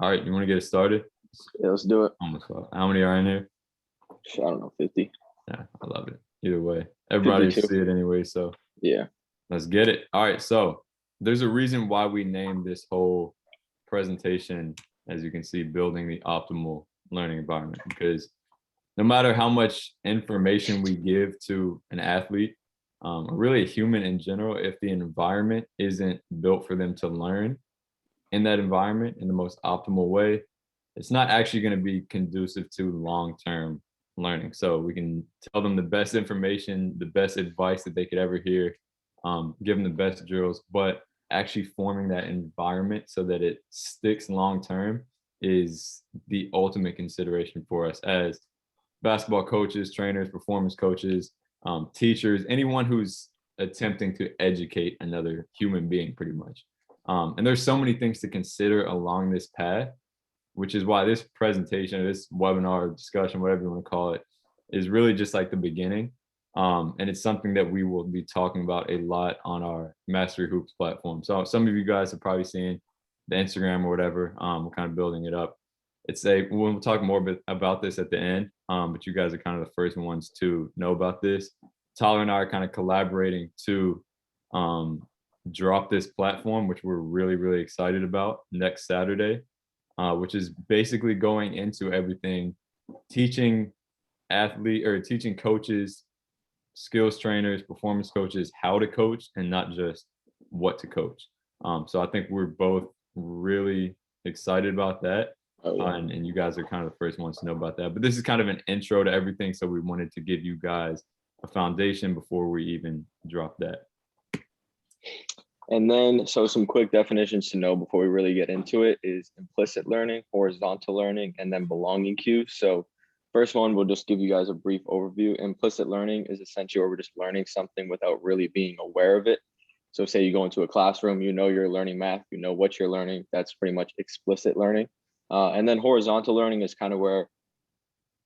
All right, you want to get it started? Yeah, let's do it. Almost five. How many are in here? I don't know, 50. Yeah, I love it. Either way, everybody 52. see it anyway, so Yeah. let's get it. All right, so there's a reason why we named this whole presentation, as you can see, building the optimal learning environment, because no matter how much information we give to an athlete, or really a human in general, if the environment isn't built for them to learn in that environment in the most optimal way, it's not actually going to be conducive to long-term learning. So we can tell them the best information, the best advice that they could ever hear, give them the best drills, but actually forming that environment so that it sticks long-term is the ultimate consideration for us as basketball coaches, trainers, performance coaches, teachers, anyone who's attempting to educate another human being, pretty much. And there's so many things to consider along this path, which is why this presentation, this webinar discussion, whatever you want to call it, is really just like the beginning. And it's something that we will be talking about a lot on our Mastery Hoops platform. So some of you guys have probably seen the Instagram or whatever. We're kind of building it up. We'll talk more about this at the end, but you guys are kind of the first ones to know about this. Tyler and I are kind of collaborating to drop this platform, which we're really, really excited about next Saturday, which is basically going into everything, teaching teaching coaches, skills trainers, performance coaches how to coach and not just what to coach. So I think we're both really excited about that. Oh, yeah. And you guys are kind of the first ones to know about that. But this is kind of an intro to everything. So we wanted to give you guys a foundation before we even drop that. And then, so some quick definitions to know before we really get into it is implicit learning, horizontal learning, and then belonging cues. So first one, we'll just give you guys a brief overview. Implicit learning is essentially where we're just learning something without really being aware of it. So say you go into a classroom, you know you're learning math, you know what you're learning. That's pretty much explicit learning. And then horizontal learning is kind of where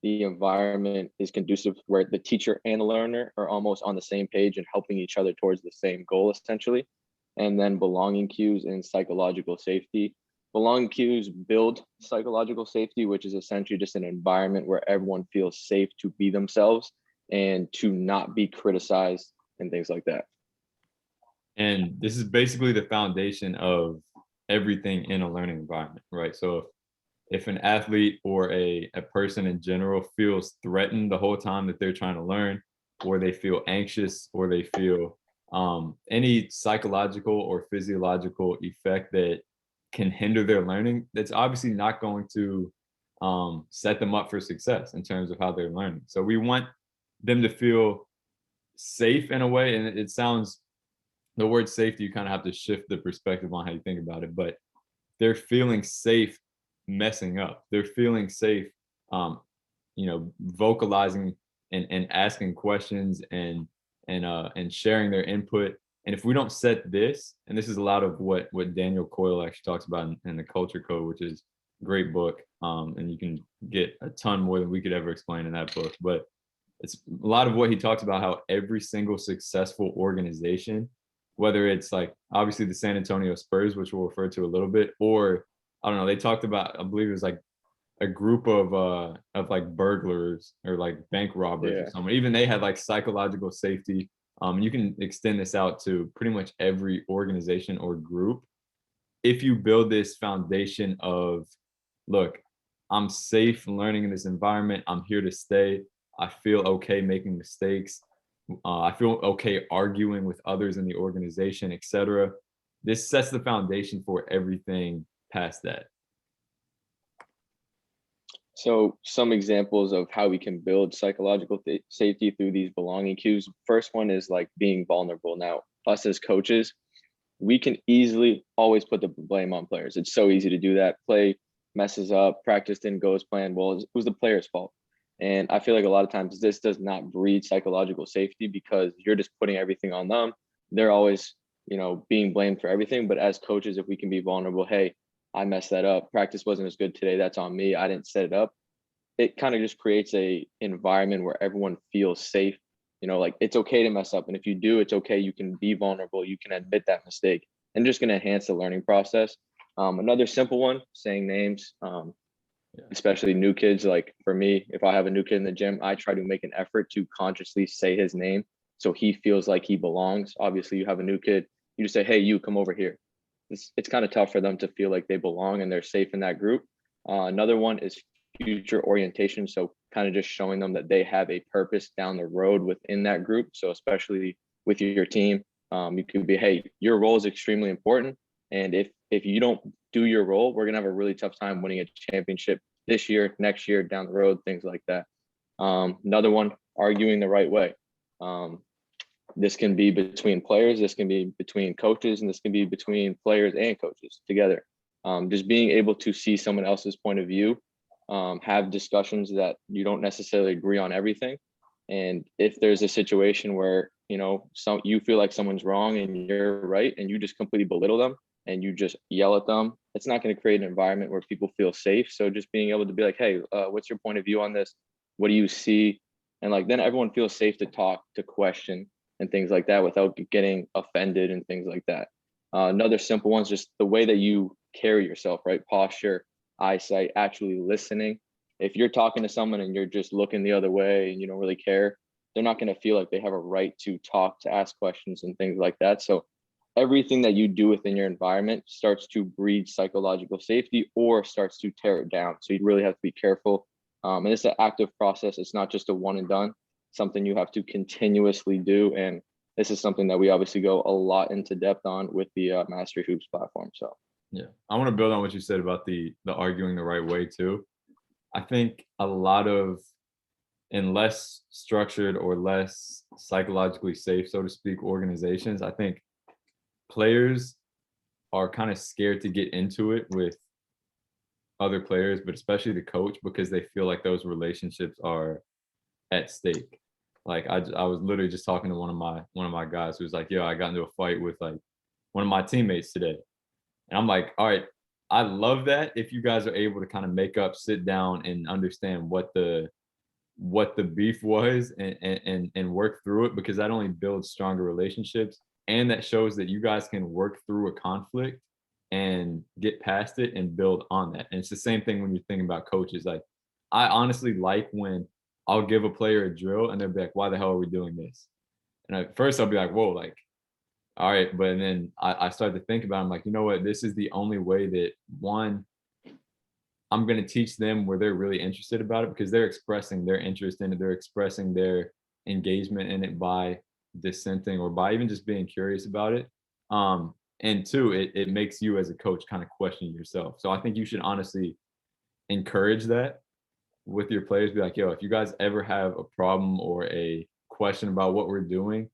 the environment is conducive, where the teacher and the learner are almost on the same page and helping each other towards the same goal, essentially. And then belonging cues and psychological safety. Belonging cues build psychological safety, which is essentially just an environment where everyone feels safe to be themselves and to not be criticized and things like that. And this is basically the foundation of everything in a learning environment, right? So if an athlete or a person in general feels threatened the whole time that they're trying to learn, or they feel anxious, or they feel any psychological or physiological effect that can hinder their learning, that's obviously not going to set them up for success in terms of how they're learning. So we want them to feel safe in a way, and it sounds, the word safety, you kind of have to shift the perspective on how you think about it, but they're feeling safe messing up. They're feeling safe, vocalizing and asking questions and sharing their input. And if we don't set this, and this is a lot of what Daniel Coyle actually talks about in the Culture Code, which is a great book, and you can get a ton more than we could ever explain in that book. But it's a lot of what he talks about, how every single successful organization, whether it's like obviously the San Antonio Spurs, which we'll refer to a little bit, or I don't know, they talked about, I believe it was like a group of like burglars or like bank robbers or something. Even they had like psychological safety. You can extend this out to pretty much every organization or group. If you build this foundation of, look, I'm safe learning in this environment, I'm here to stay, I feel okay making mistakes, I feel okay arguing with others in the organization, etc. This sets the foundation for everything past that. So some examples of how we can build psychological safety through these belonging cues. First one is like being vulnerable. Now, us as coaches, we can easily always put the blame on players. It's so easy to do that. Play messes up, practice didn't go as planned. Well, it was the player's fault. And I feel like a lot of times this does not breed psychological safety because you're just putting everything on them. They're always, being blamed for everything. But as coaches, if we can be vulnerable, hey, I messed that up. Practice wasn't as good today. That's on me. I didn't set it up. It kind of just creates a environment where everyone feels safe. Like it's okay to mess up. And if you do, it's okay. You can be vulnerable. You can admit that mistake and just going to enhance the learning process. Another simple one, saying names, Yeah. especially new kids. Like for me, if I have a new kid in the gym, I try to make an effort to consciously say his name so he feels like he belongs. Obviously, you have a new kid, you just say, hey, you come over here. It's kind of tough for them to feel like they belong and they're safe in that group. Another one is future orientation. So kind of just showing them that they have a purpose down the road within that group. So especially with your team, you could be, hey, your role is extremely important. And if you don't do your role, we're gonna have a really tough time winning a championship this year, next year, down the road, things like that. Another one, arguing the right way. This can be between players, this can be between coaches, and this can be between players and coaches together. Just being able to see someone else's point of view, have discussions that you don't necessarily agree on everything. And if there's a situation where, you feel like someone's wrong and you're right, and you just completely belittle them and you just yell at them, it's not going to create an environment where people feel safe. So just being able to be like, hey, what's your point of view on this? What do you see? And like, then everyone feels safe to talk, to question, and things like that without getting offended and things like that. Another simple one is just the way that you carry yourself, right? Posture, eyesight, actually listening. If you're talking to someone and you're just looking the other way and you don't really care, they're not going to feel like they have a right to talk, to ask questions and things like that. So everything that you do within your environment starts to breed psychological safety or starts to tear it down. So you really have to be careful. And it's an active process. It's not just a one and done, something you have to continuously do. And this is something that we obviously go a lot into depth on with the Mastery Hoops platform. So Yeah, I want to build on what you said about the arguing the right way too. I think a lot of in less structured or less psychologically safe, so to speak, organizations, I think players are kind of scared to get into it with other players, but especially the coach because they feel like those relationships are at stake. Like I was literally just talking to one of my guys who was like, "Yo, I got into a fight with like one of my teammates today," and I'm like, "All right, I love that if you guys are able to kind of make up, sit down, and understand what the beef was and work through it because that only builds stronger relationships and that shows that you guys can work through a conflict and get past it and build on that. And it's the same thing when you're thinking about coaches. Like I honestly like when I'll give a player a drill and they'll be like, why the hell are we doing this? And at first I'll be like, whoa, like, all right. But then I started to think about it. I'm like, you know what? This is the only way that one, I'm going to teach them where they're really interested about it because they're expressing their interest in it. They're expressing their engagement in it by dissenting or by even just being curious about it. And two, it makes you as a coach kind of question yourself. So I think you should honestly encourage that with your players. Be like, yo, if you guys ever have a problem or a question about what we're doing,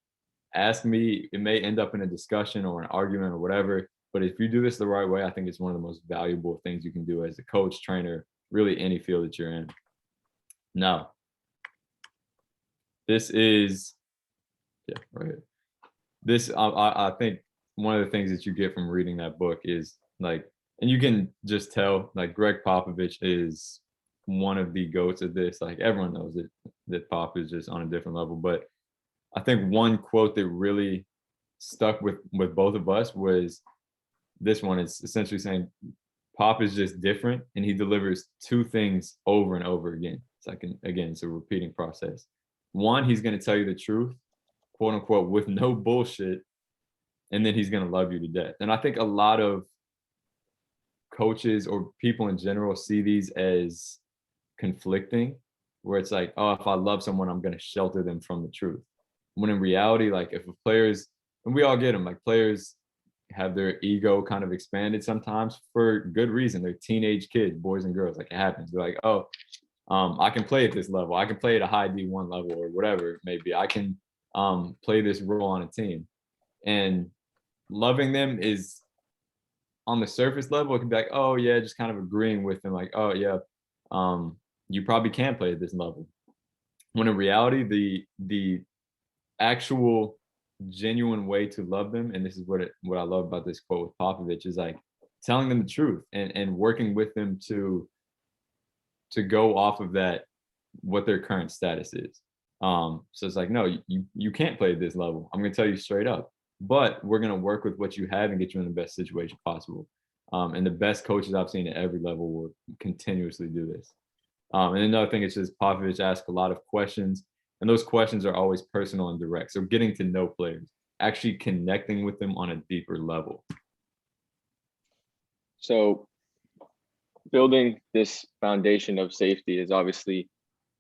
ask me. It may end up in a discussion or an argument or whatever. But if you do this the right way, I think it's one of the most valuable things you can do as a coach, trainer, really any field that you're in. Now, this is, yeah, right here. This, I think one of the things that you get from reading that book is like, and you can just tell, like, Greg Popovich is one of the goats of this. Like, everyone knows that Pop is just on a different level. But I think one quote that really stuck with both of us was this one. Is essentially saying Pop is just different and he delivers two things over and over again. It's like, again, it's a repeating process. One, he's going to tell you the truth, quote unquote, with no bullshit. And then he's going to love you to death. And I think a lot of coaches or people in general see these as conflicting, where it's like, oh, if I love someone, I'm going to shelter them from the truth. When in reality, like if a player's, and we all get them, like players have their ego kind of expanded sometimes for good reason. They're teenage kids, boys and girls. Like it happens. They're like, oh, I can play at this level. I can play at a high D1 level or whatever it may be. I can play this role on a team. And loving them is on the surface level, it can be like, oh yeah, just kind of agreeing with them, like, oh yeah, you probably can play at this level. When in reality, the actual genuine way to love them, and this is what I love about this quote with Popovich, is like telling them the truth and working with them to go off of that, what their current status is. So it's like, no, you can't play at this level. I'm gonna tell you straight up, but we're gonna work with what you have and get you in the best situation possible. And the best coaches I've seen at every level will continuously do this. And another thing is just Popovich asks a lot of questions, and those questions are always personal and direct. So getting to know players, actually connecting with them on a deeper level. So building this foundation of safety is obviously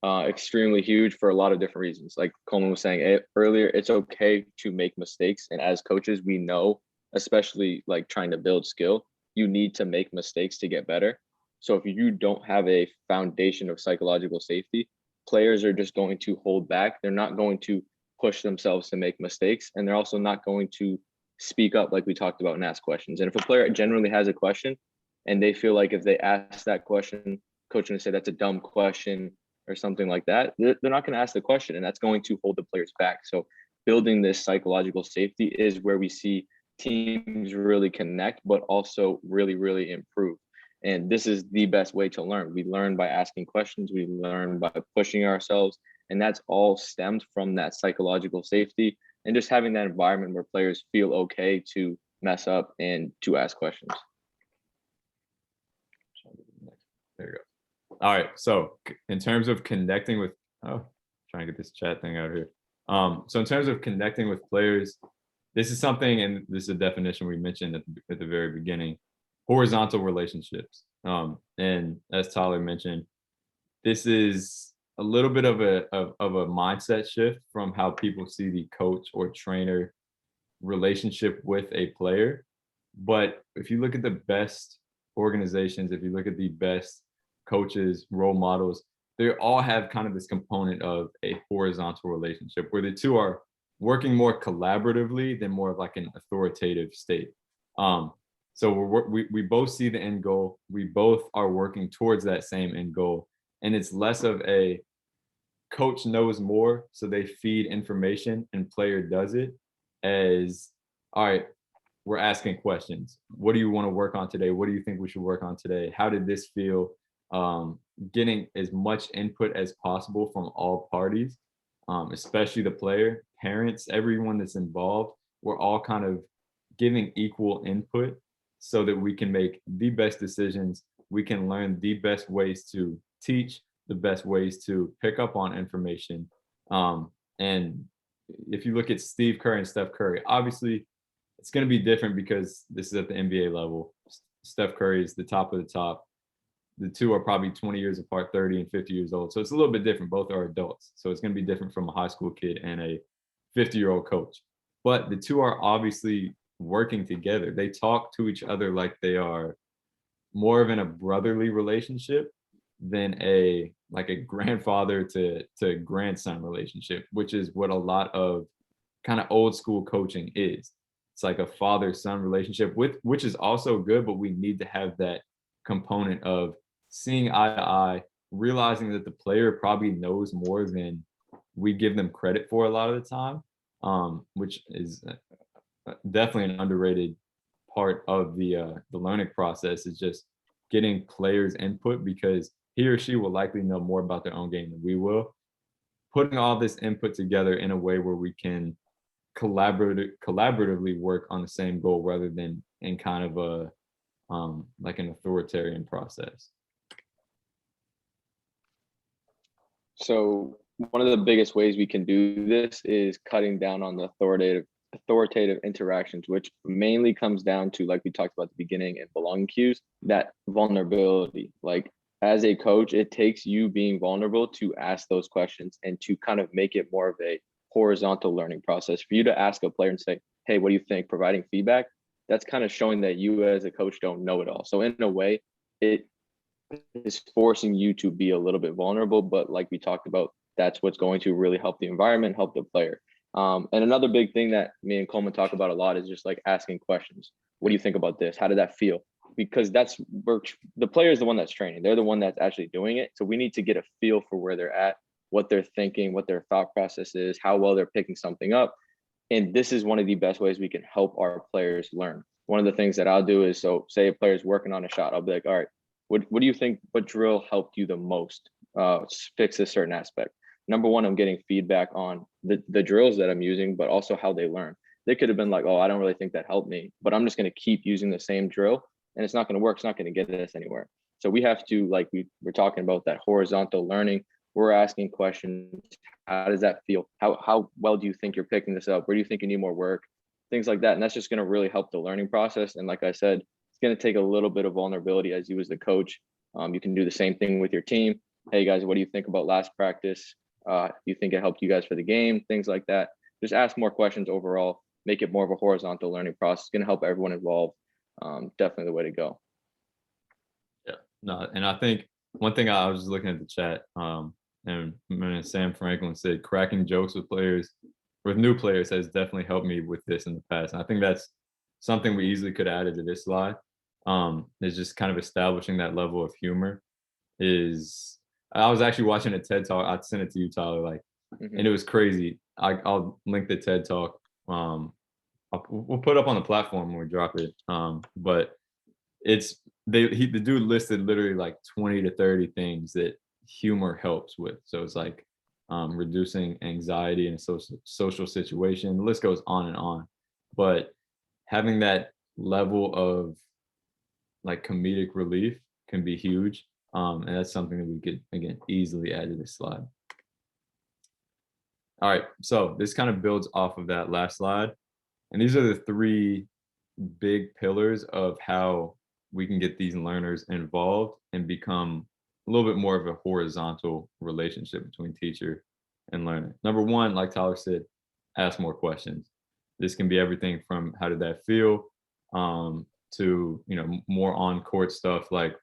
extremely huge for a lot of different reasons. Like Coleman was saying earlier, it's okay to make mistakes. And as coaches, we know, especially like trying to build skill, you need to make mistakes to get better. So if you don't have a foundation of psychological safety, players are just going to hold back. They're not going to push themselves to make mistakes. And they're also not going to speak up like we talked about and ask questions. And if a player generally has a question and they feel like if they ask that question, coach going to say that's a dumb question or something like that, they're not going to ask the question, and that's going to hold the players back. So building this psychological safety is where we see teams really connect, but also really, really improve. And this is the best way to learn. We learn by asking questions. We learn by pushing ourselves. And that's all stemmed from that psychological safety and just having that environment where players feel okay to mess up and to ask questions. There you go. All right. So in terms of connecting with, trying to get this chat thing out here. So in terms of connecting with players, this is something, and this is a definition we mentioned at the very beginning, horizontal relationships. And as Tyler mentioned, this is a little bit of a mindset shift from how people see the coach or trainer relationship with a player. But if you look at the best organizations, if you look at the best coaches, role models, they all have kind of this component of a horizontal relationship where the two are working more collaboratively than more of like an authoritative state. So we both see the end goal. We both are working towards that same end goal. And it's less of a coach knows more, so they feed information and player does it, as, all right, we're asking questions. What do you want to work on today? What do you think we should work on today? How did this feel? Getting as much input as possible from all parties, especially the player, parents, everyone that's involved. We're all kind of giving equal input so that we can make the best decisions. We can learn the best ways to teach, the best ways to pick up on information. And if you look at Steve Curry and Steph Curry, obviously it's going to be different because this is at the NBA level. Steph Curry is the top of the top. The two are probably 20 years apart, 30 and 50 years old. So it's a little bit different. Both are adults. So it's going to be different from a high school kid and a 50-year-old coach. But the two are obviously working together. They talk to each other like they are more of in a brotherly relationship than a grandfather to grandson relationship, which is what a lot of kind of old school coaching is. It's like a father-son relationship, which is also good, but we need to have that component of seeing eye to eye, realizing that the player probably knows more than we give them credit for a lot of the time, which is definitely an underrated part of the learning process, is just getting players' input, because he or she will likely know more about their own game than we will. Putting all this input together in a way where we can collaboratively work on the same goal rather than in kind of a like an authoritarian process. So one of the biggest ways we can do this is cutting down on the authoritative interactions, which mainly comes down to, like we talked about at the beginning, and belonging cues, that vulnerability. Like as a coach, it takes you being vulnerable to ask those questions and to kind of make it more of a horizontal learning process. For you to ask a player and say, hey, what do you think? Providing feedback, that's kind of showing that you as a coach don't know it all. So in a way, it is forcing you to be a little bit vulnerable, but like we talked about, that's what's going to really help the environment, help the player. And another big thing that me and Coleman talk about a lot is just like asking questions. What do you think about this? How did that feel? Because that's where the player is the one that's training. They're the one that's actually doing it. So we need to get a feel for where they're at, what they're thinking, what their thought process is, how well they're picking something up. And this is one of the best ways we can help our players learn. One of the things that I'll do is, so say a player's working on a shot, I'll be like, all right, what do you think, what drill helped you the most fix a certain aspect? Number one, I'm getting feedback on the drills that I'm using, but also how they learn. They could have been like, oh, I don't really think that helped me, but I'm just going to keep using the same drill and it's not going to work. It's not going to get us anywhere. So we have to, like we're talking about that horizontal learning. We're asking questions. How does that feel? How well do you think you're picking this up? Where do you think you need more work? Things like that. And that's just going to really help the learning process. And like I said, it's going to take a little bit of vulnerability as you as the coach. You can do the same thing with your team. Hey guys, what do you think about last practice? Do you think it helped you guys for the game? Things like that. Just ask more questions overall. Make it more of a horizontal learning process. It's going to help everyone involved. Definitely the way to go. Yeah, no, and I think one thing I was looking at the chat, and Sam Franklin said, cracking jokes with players, with new players, has definitely helped me with this in the past. And I think that's something we easily could have added to this slide. Is just kind of establishing that level of humor. I was actually watching a TED talk. I sent it to you, Tyler, like, and it was crazy. I'll link the TED talk. We'll put it up on the platform when we drop it. But the dude listed literally like 20 to 30 things that humor helps with. So it's like reducing anxiety in a social situation. The list goes on and on. But having that level of like comedic relief can be huge. And that's something that we could, again, easily add to this slide. All right, so this kind of builds off of that last slide. And these are the three big pillars of how we can get these learners involved and become a little bit more of a horizontal relationship between teacher and learner. Number one, like Tyler said, ask more questions. This can be everything from how did that feel to, more on court stuff like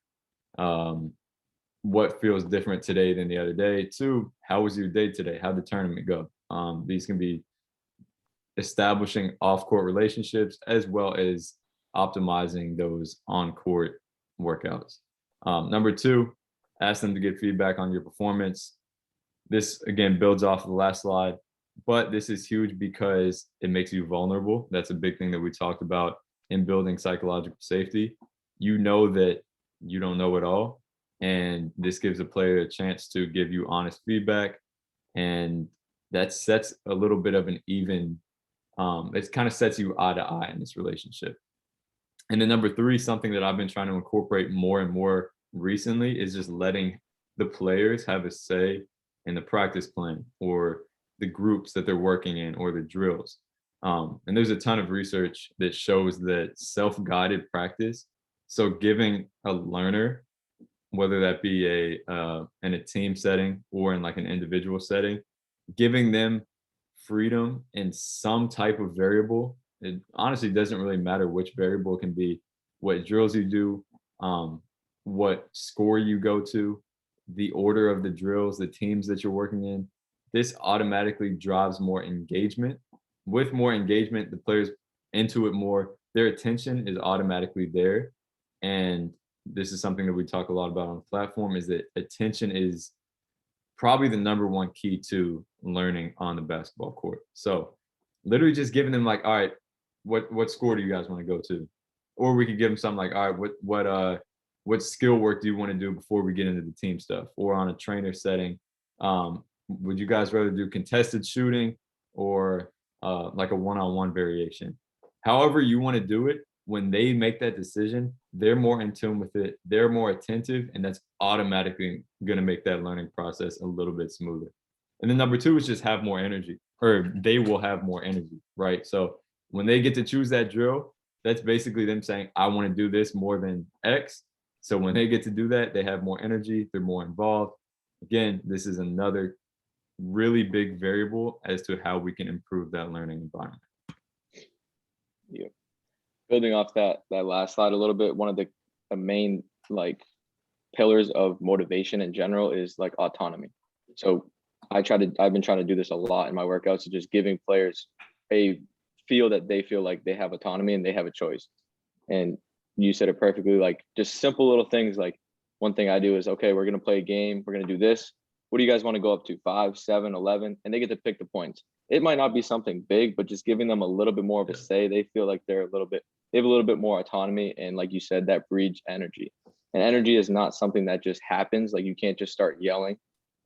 what feels different today than the other day, to how was your day today? How'd the tournament go? These can be establishing off-court relationships as well as optimizing those on-court workouts. Number two, ask them to get feedback on your performance. This, again, builds off of the last slide, but this is huge because it makes you vulnerable. That's a big thing that we talked about in building psychological safety. You know that you don't know it all, and this gives a player a chance to give you honest feedback, and that sets a little bit of an even, it kind of sets you eye to eye in this relationship. And then number three, something that I've been trying to incorporate more and more recently is just letting the players have a say in the practice plan or the groups that they're working in or the drills. And there's a ton of research that shows that self-guided practice, so giving a learner, whether that be in a team setting or in like an individual setting, giving them freedom in some type of variable. It honestly doesn't really matter which variable. It can be what drills you do, what score you go to, the order of the drills, the teams that you're working in. This automatically drives more engagement. With more engagement, the players into it more, their attention is automatically there. And this is something that we talk a lot about on the platform, is that attention is probably the number one key to learning on the basketball court. So literally just giving them like, all right, what score do you guys want to go to? Or we could give them something like, all right, what skill work do you want to do before we get into the team stuff? Or on a trainer setting, would you guys rather do contested shooting or like a one-on-one variation? However you want to do it, when they make that decision, they're more in tune with it, they're more attentive, and that's automatically going to make that learning process a little bit smoother. And then number two is just have more energy, or they will have more energy, right? So when they get to choose that drill, that's basically them saying, I want to do this more than X. So when they get to do that, they have more energy, they're more involved. Again, this is another really big variable as to how we can improve that learning environment. Yeah. Building off that last slide a little bit, one of the main like pillars of motivation in general is like autonomy. So I've been trying to do this a lot in my workouts, so just giving players a feel that they feel like they have autonomy and they have a choice. And you said it perfectly, like just simple little things. Like one thing I do is, okay, we're going to play a game. We're going to do this. What do you guys want to go up to? 5, 7, 11? And they get to pick the points. It might not be something big, but just giving them a little bit more of a say, they feel like they have a little bit more autonomy. And like you said, that breeds energy. And energy is not something that just happens. Like you can't just start yelling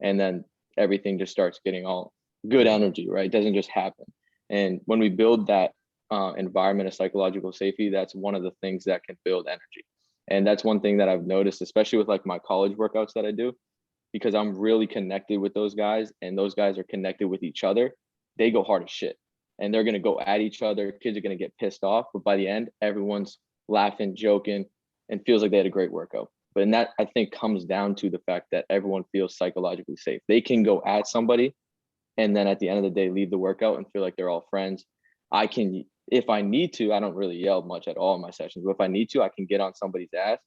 and then everything just starts getting all good energy, right? It doesn't just happen. And when we build that environment of psychological safety, that's one of the things that can build energy. And that's one thing that I've noticed, especially with like my college workouts that I do, because I'm really connected with those guys and those guys are connected with each other. They go hard as shit and they're going to go at each other. Kids are going to get pissed off, but by the end, everyone's laughing, joking, and feels like they had a great workout. But and that I think comes down to the fact that everyone feels psychologically safe. They can go at somebody and then at the end of the day, leave the workout and feel like they're all friends. I can, if I need to, I don't really yell much at all in my sessions, but if I need to, I can get on somebody's ass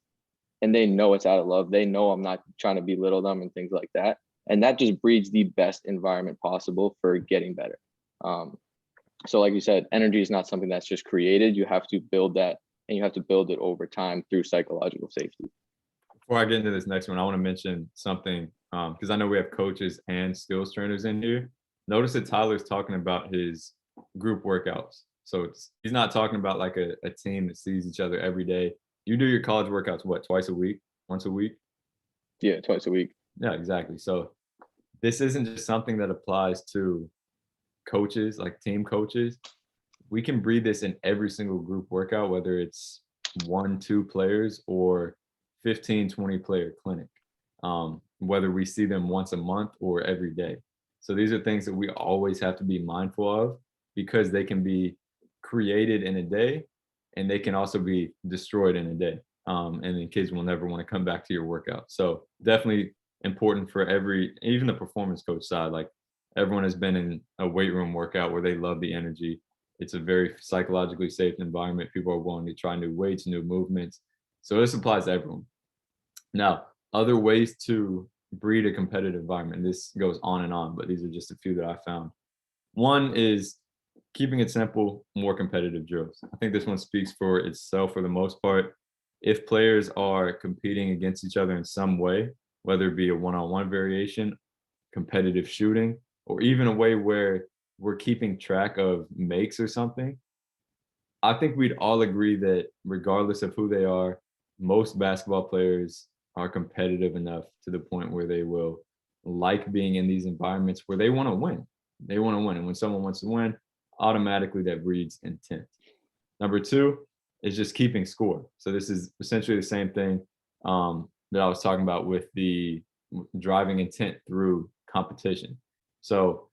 and they know it's out of love. They know I'm not trying to belittle them and things like that. And that just breeds the best environment possible for getting better. So like you said, energy is not something that's just created. You have to build that and you have to build it over time through psychological safety. Before I get into this next one, I want to mention something because I know we have coaches and skills trainers in here. Notice that Tyler's talking about his group workouts. So he's not talking about like a team that sees each other every day. You do your college workouts, what, twice a week, once a week? Yeah, twice a week. Yeah, exactly. So this isn't just something that applies to coaches, like team coaches. We can breed this in every single group workout, whether it's 1, 2 players or 15, 20 player clinic, whether we see them once a month or every day. So these are things that we always have to be mindful of because they can be created in a day and they can also be destroyed in a day. And then kids will never want to come back to your workout. So definitely important for even the performance coach side. Like everyone has been in a weight room workout where they love the energy. It's a very psychologically safe environment. People are willing to try new weights, new movements. So this applies to everyone. Now, other ways to breed a competitive environment. This goes on and on, but these are just a few that I found. One is keeping it simple, more competitive drills. I think this one speaks for itself for the most part. If players are competing against each other in some way, whether it be a one-on-one variation, competitive shooting, or even a way where we're keeping track of makes or something, I think we'd all agree that regardless of who they are, most basketball players are competitive enough to the point where they will like being in these environments where they want to win. They want to win. And when someone wants to win, automatically that breeds intent. Number two is just keeping score. So this is essentially the same thing that I was talking about with the driving intent through competition. So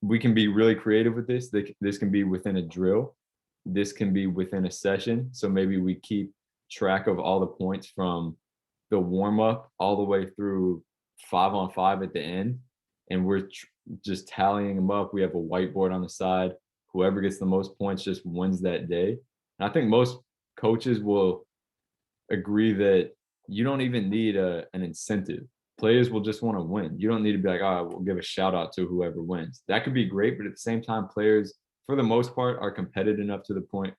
we can be really creative with this. This can be within a drill. This can be within a session. So maybe we keep track of all the points from the warm up all the way through 5-on-5 at the end. And we're just tallying them up. We have a whiteboard on the side. Whoever gets the most points just wins that day. And I think most coaches will agree that you don't even need an incentive. Players will just want to win. You don't need to be like, oh, we'll give a shout out to whoever wins. That could be great, but at the same time, players, for the most part, are competitive enough to the point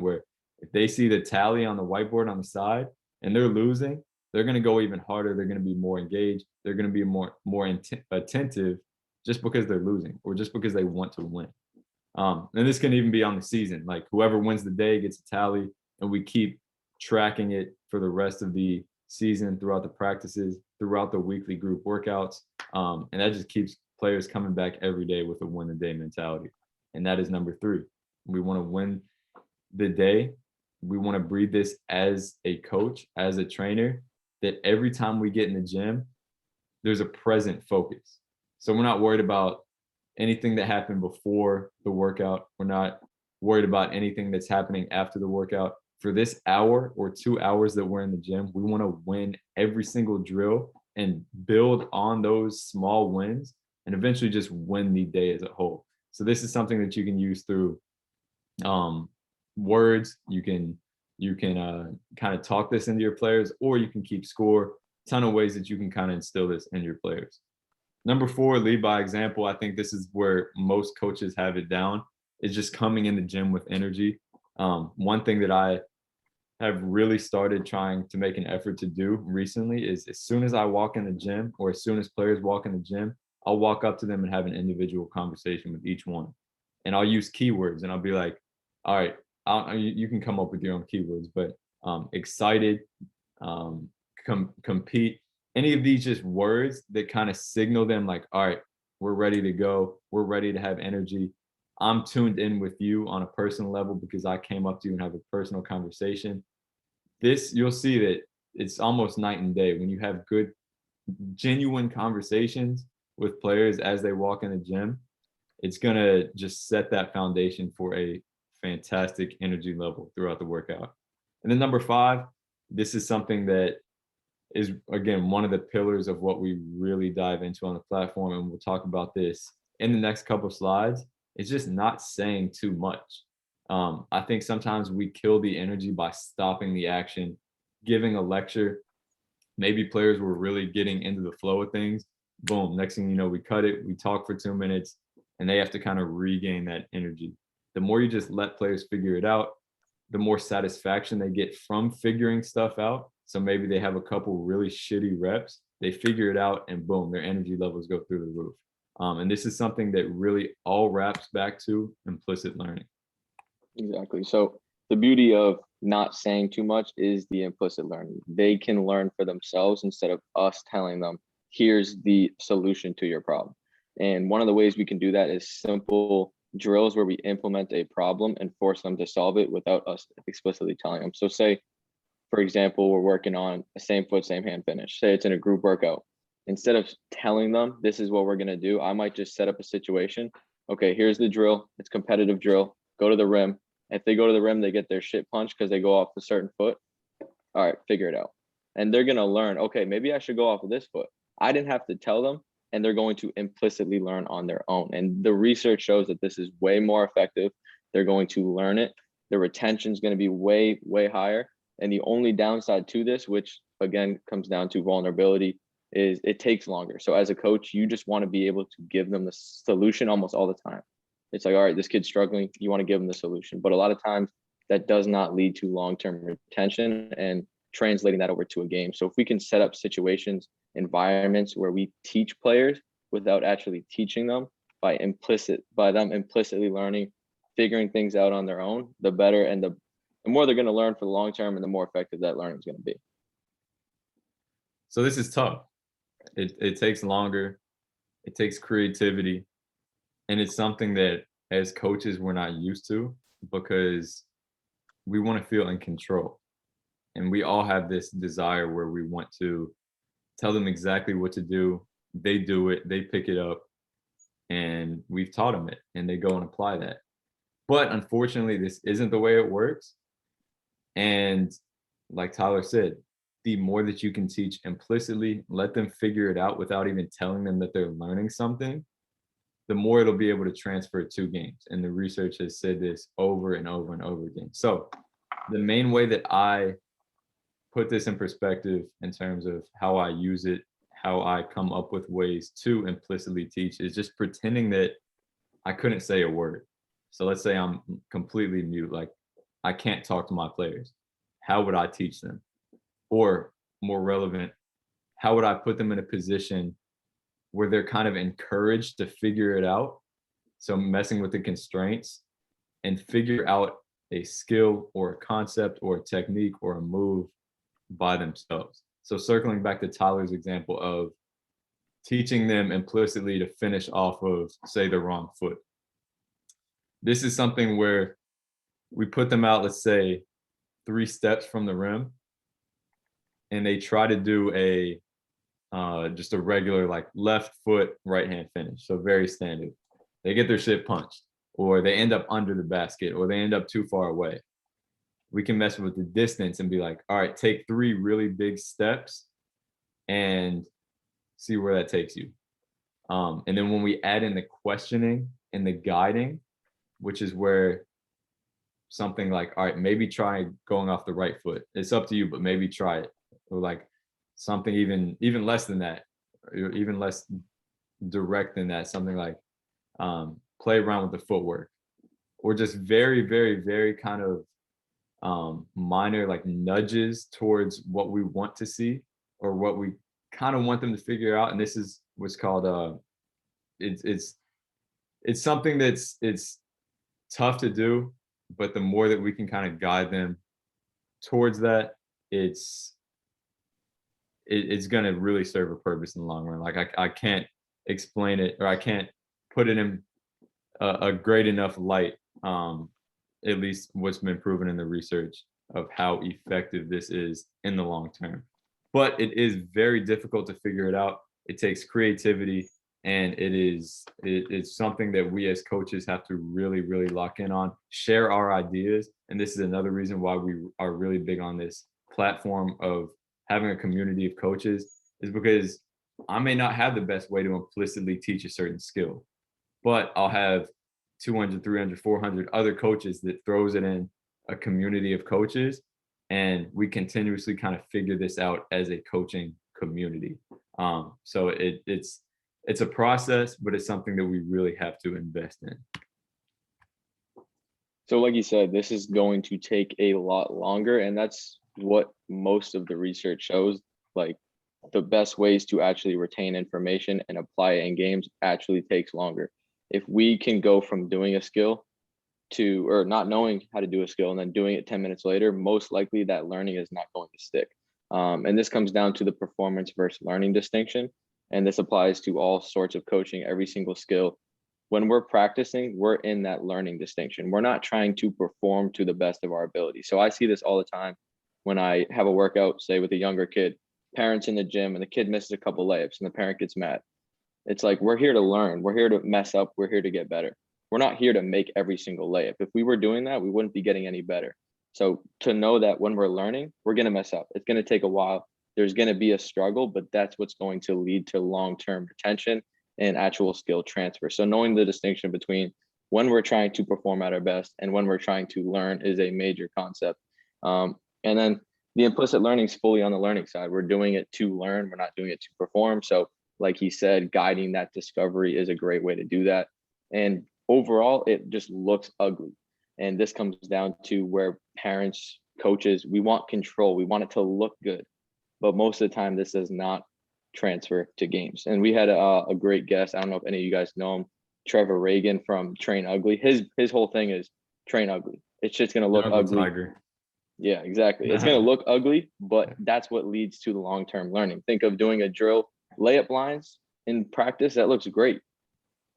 where if they see the tally on the whiteboard on the side and they're losing, they're going to go even harder. They're going to be more engaged. They're going to be more attentive just because they're losing or just because they want to win. And this can even be on the season. Like whoever wins the day gets a tally, and we keep tracking it for the rest of the season, throughout the practices, throughout the weekly group workouts. And that just keeps players coming back every day with a win the day mentality. And that is number three. We want to win the day. We want to breed this as a coach, as a trainer, that every time we get in the gym, there's a present focus. So we're not worried about anything that happened before the workout. We're not worried about anything that's happening after the workout. For this hour or 2 hours that we're in the gym, we want to win every single drill and build on those small wins and eventually just win the day as a whole. So this is something that you can use through words. You can kind of talk this into your players, or you can keep score. Ton of ways that you can kind of instill this in your players. Number four, lead by example. I think this is where most coaches have it down, is just coming in the gym with energy. One thing that I have really started trying to make an effort to do recently is as soon as I walk in the gym, or as soon as players walk in the gym, I'll walk up to them and have an individual conversation with each one. And I'll use keywords and I'll be like, all right, you can come up with your own keywords, but excited, compete, any of these just words that kind of signal them like, all right, we're ready to go. We're ready to have energy. I'm tuned in with you on a personal level because I came up to you and have a personal conversation. this, you'll see that it's almost night and day when you have good, genuine conversations with players as they walk in the gym. It's gonna just set that foundation for a fantastic energy level throughout the workout. And then number 5, this is something that is, again, one of the pillars of what we really dive into on the platform, and we'll talk about this in the next couple of slides. It's just not saying too much. I think sometimes we kill the energy by stopping the action, giving a lecture. Maybe players were really getting into the flow of things. Boom, next thing you know, we cut it, we talk for 2 minutes, and they have to kind of regain that energy. The more you just let players figure it out, the more satisfaction they get from figuring stuff out. So maybe they have a couple really shitty reps, they figure it out, and boom, their energy levels go through the roof. And this is something that really all wraps back to implicit learning. Exactly. So the beauty of not saying too much is the implicit learning. They can learn for themselves instead of us telling them, here's the solution to your problem. And one of the ways we can do that is simple drills where we implement a problem and force them to solve it without us explicitly telling them. So say, for example, we're working on a same foot, same hand finish. Say it's in a group workout. Instead of telling them this is what we're going to do, I might just set up a situation. Okay, here's the drill. It's competitive drill. Go to the rim. If they go to the rim, they get their shit punched because they go off a certain foot. All right, figure it out. And they're going to learn, okay, maybe I should go off of this foot. I didn't have to tell them, and they're going to implicitly learn on their own. And the research shows that this is way more effective. They're going to learn it. The retention is going to be way, way higher. And the only downside to this, which again comes down to vulnerability, is it takes longer. So as a coach, you just want to be able to give them the solution almost all the time. It's like, all right, this kid's struggling. You want to give them the solution. But a lot of times that does not lead to long-term retention and translating that over to a game. So if we can set up situations, environments where we teach players without actually teaching them by them implicitly learning, figuring things out on their own, the better, and the more they're going to learn for the long term and the more effective that learning is going to be. So this is tough. It takes longer. It takes creativity. And it's something that as coaches, we're not used to because we want to feel in control. And we all have this desire where we want to tell them exactly what to do. They do it, they pick it up, and we've taught them it, and they go and apply that. But unfortunately, this isn't the way it works. And like Tyler said, the more that you can teach implicitly, let them figure it out without even telling them that they're learning something, the more it'll be able to transfer to games. And the research has said this over and over and over again. So the main way that I put this in perspective in terms of how I use it, how I come up with ways to implicitly teach is just pretending that I couldn't say a word. So let's say I'm completely mute, like I can't talk to my players. How would I teach them? Or more relevant, how would I put them in a position where they're kind of encouraged to figure it out? So messing with the constraints and figure out a skill or a concept or a technique or a move by themselves. So circling back to Tyler's example of teaching them implicitly to finish off of, say, the wrong foot. This is something where we put them out, let's say, 3 steps from the rim, and they try to do a just a regular like left foot right hand finish. So very standard. They get their shit punched, or they end up under the basket, or they end up too far away. We can mess with the distance and be like, all right, take 3 really big steps and see where that takes you. And then when we add in the questioning and the guiding, which is where something like, all right, maybe try going off the right foot. It's up to you, but maybe try it. Or like something even less than that, or even less direct than that, something like play around with the footwork, or just very, very, very kind of minor like nudges towards what we want to see or what we kind of want them to figure out. And this is what's called it's something that's it's tough to do, but the more that we can kind of guide them towards that, it's going to really serve a purpose in the long run. Like I can't explain it, or I can't put it in a great enough light, at least what's been proven in the research, of how effective this is in the long term. But it is very difficult to figure it out. It takes creativity, and it's something that we as coaches have to really, really lock in on, share our ideas. And this is another reason why we are really big on this platform of having a community of coaches, is because I may not have the best way to implicitly teach a certain skill, but I'll have 200, 300, 400 other coaches that throws it in a community of coaches, and we continuously kind of figure this out as a coaching community. So it's a process, but it's something that we really have to invest in. So like you said, this is going to take a lot longer, and that's what most of the research shows. Like the best ways to actually retain information and apply it in games actually takes longer. If we can go from doing a skill to, or not knowing how to do a skill and then doing it 10 minutes later, most likely that learning is not going to stick. And this comes down to the performance versus learning distinction. And this applies to all sorts of coaching, every single skill. When we're practicing, we're in that learning distinction. We're not trying to perform to the best of our ability. So I see this all the time when I have a workout, say with a younger kid, parents in the gym, and the kid misses a couple layups and the parent gets mad. It's like, we're here to learn. We're here to mess up. We're here to get better. We're not here to make every single layup. If we were doing that, we wouldn't be getting any better. So to know that when we're learning, we're going to mess up. It's going to take a while. There's going to be a struggle, but that's what's going to lead to long-term retention and actual skill transfer. So knowing the distinction between when we're trying to perform at our best and when we're trying to learn is a major concept. And then the implicit learning is fully on the learning side. We're doing it to learn. We're not doing it to perform. So like he said, guiding that discovery is a great way to do that. And overall, it just looks ugly. And this comes down to where parents, coaches, we want control. We want it to look good. But most of the time, this does not transfer to games. And we had a great guest. I don't know if any of you guys know him, Trevor Reagan from Train Ugly. His whole thing is train ugly. It's just going to look ugly. Tiger. Yeah, exactly. It's going to look ugly, but that's what leads to the long-term learning. Think of doing a drill, layup lines in practice. That looks great.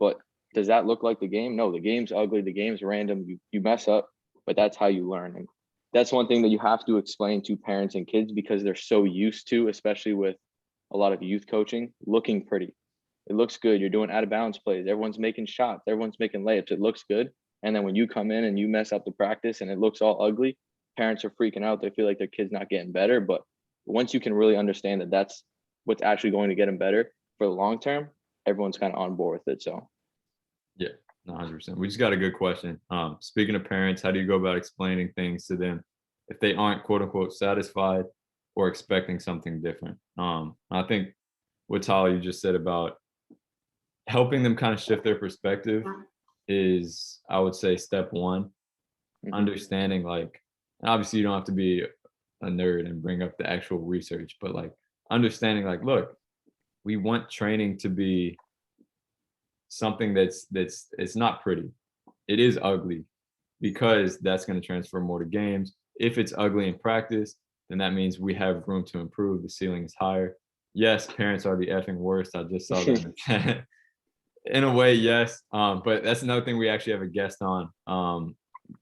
But does that look like the game? No, the game's ugly. The game's random. You mess up, but that's how you learn. And that's one thing that you have to explain to parents and kids, because they're so used to, especially with a lot of youth coaching, looking pretty. It looks good. You're doing out of bounds plays. Everyone's making shots. Everyone's making layups. It looks good. And then when you come in and you mess up the practice and it looks all ugly, parents are freaking out. They feel like their kid's not getting better. But once you can really understand that that's what's actually going to get them better for the long term, everyone's kind of on board with it. So yeah, 100%. We just got a good question. Speaking of parents, how do you go about explaining things to them if they aren't quote unquote satisfied or expecting something different? I think what Tyler you just said about helping them kind of shift their perspective is, I would say, step one. Understanding, like, obviously you don't have to be a nerd and bring up the actual research, but like understanding, like, look, we want training to be something that's it's not pretty. It is ugly, because that's going to transfer more to games. If it's ugly in practice, then that means we have room to improve. The ceiling is higher. Yes, parents are the effing worst. I just saw that. In a way, yes. But that's another thing we actually have a guest on.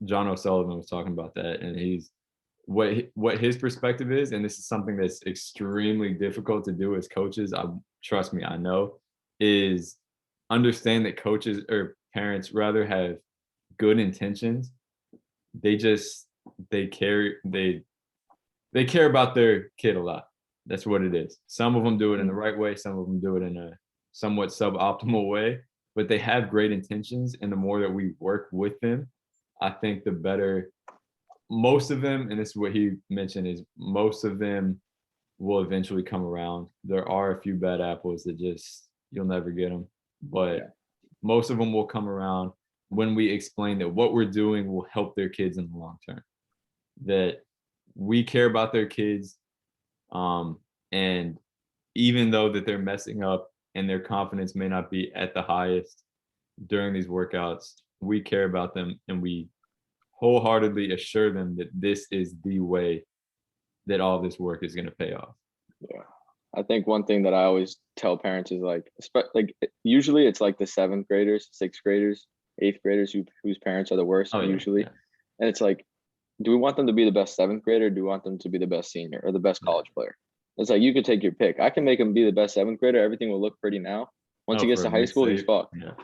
John O'Sullivan was talking about that, and he's what his perspective is, and this is something that's extremely difficult to do as coaches. Trust me, I know, is understand that coaches or parents rather have good intentions. They just they care about their kid a lot. That's what it is. Some of them do it in the right way, some of them do it in a somewhat suboptimal way, but they have great intentions, and the more that we work with them, I think the better. Most of them, and this is what he mentioned, is most of them will eventually come around. There are a few bad apples that just you'll never get them, but most of them will come around when we explain that what we're doing will help their kids in the long term, that we care about their kids, and even though that they're messing up and their confidence may not be at the highest during these workouts, we care about them, and we wholeheartedly assure them that this is the way that all this work is going to pay off. Yeah. I think one thing that I always tell parents is like usually it's like the 7th graders, 6th graders, 8th graders whose parents are the worst usually. Yeah. And it's like, do we want them to be the best seventh grader? Or do we want them to be the best senior or the best Yeah. college player? It's like you could take your pick. I can make him be the best seventh grader. Everything will look pretty now. Once he Oh, gets for to a high school, he's mixtape. fucked. Yeah.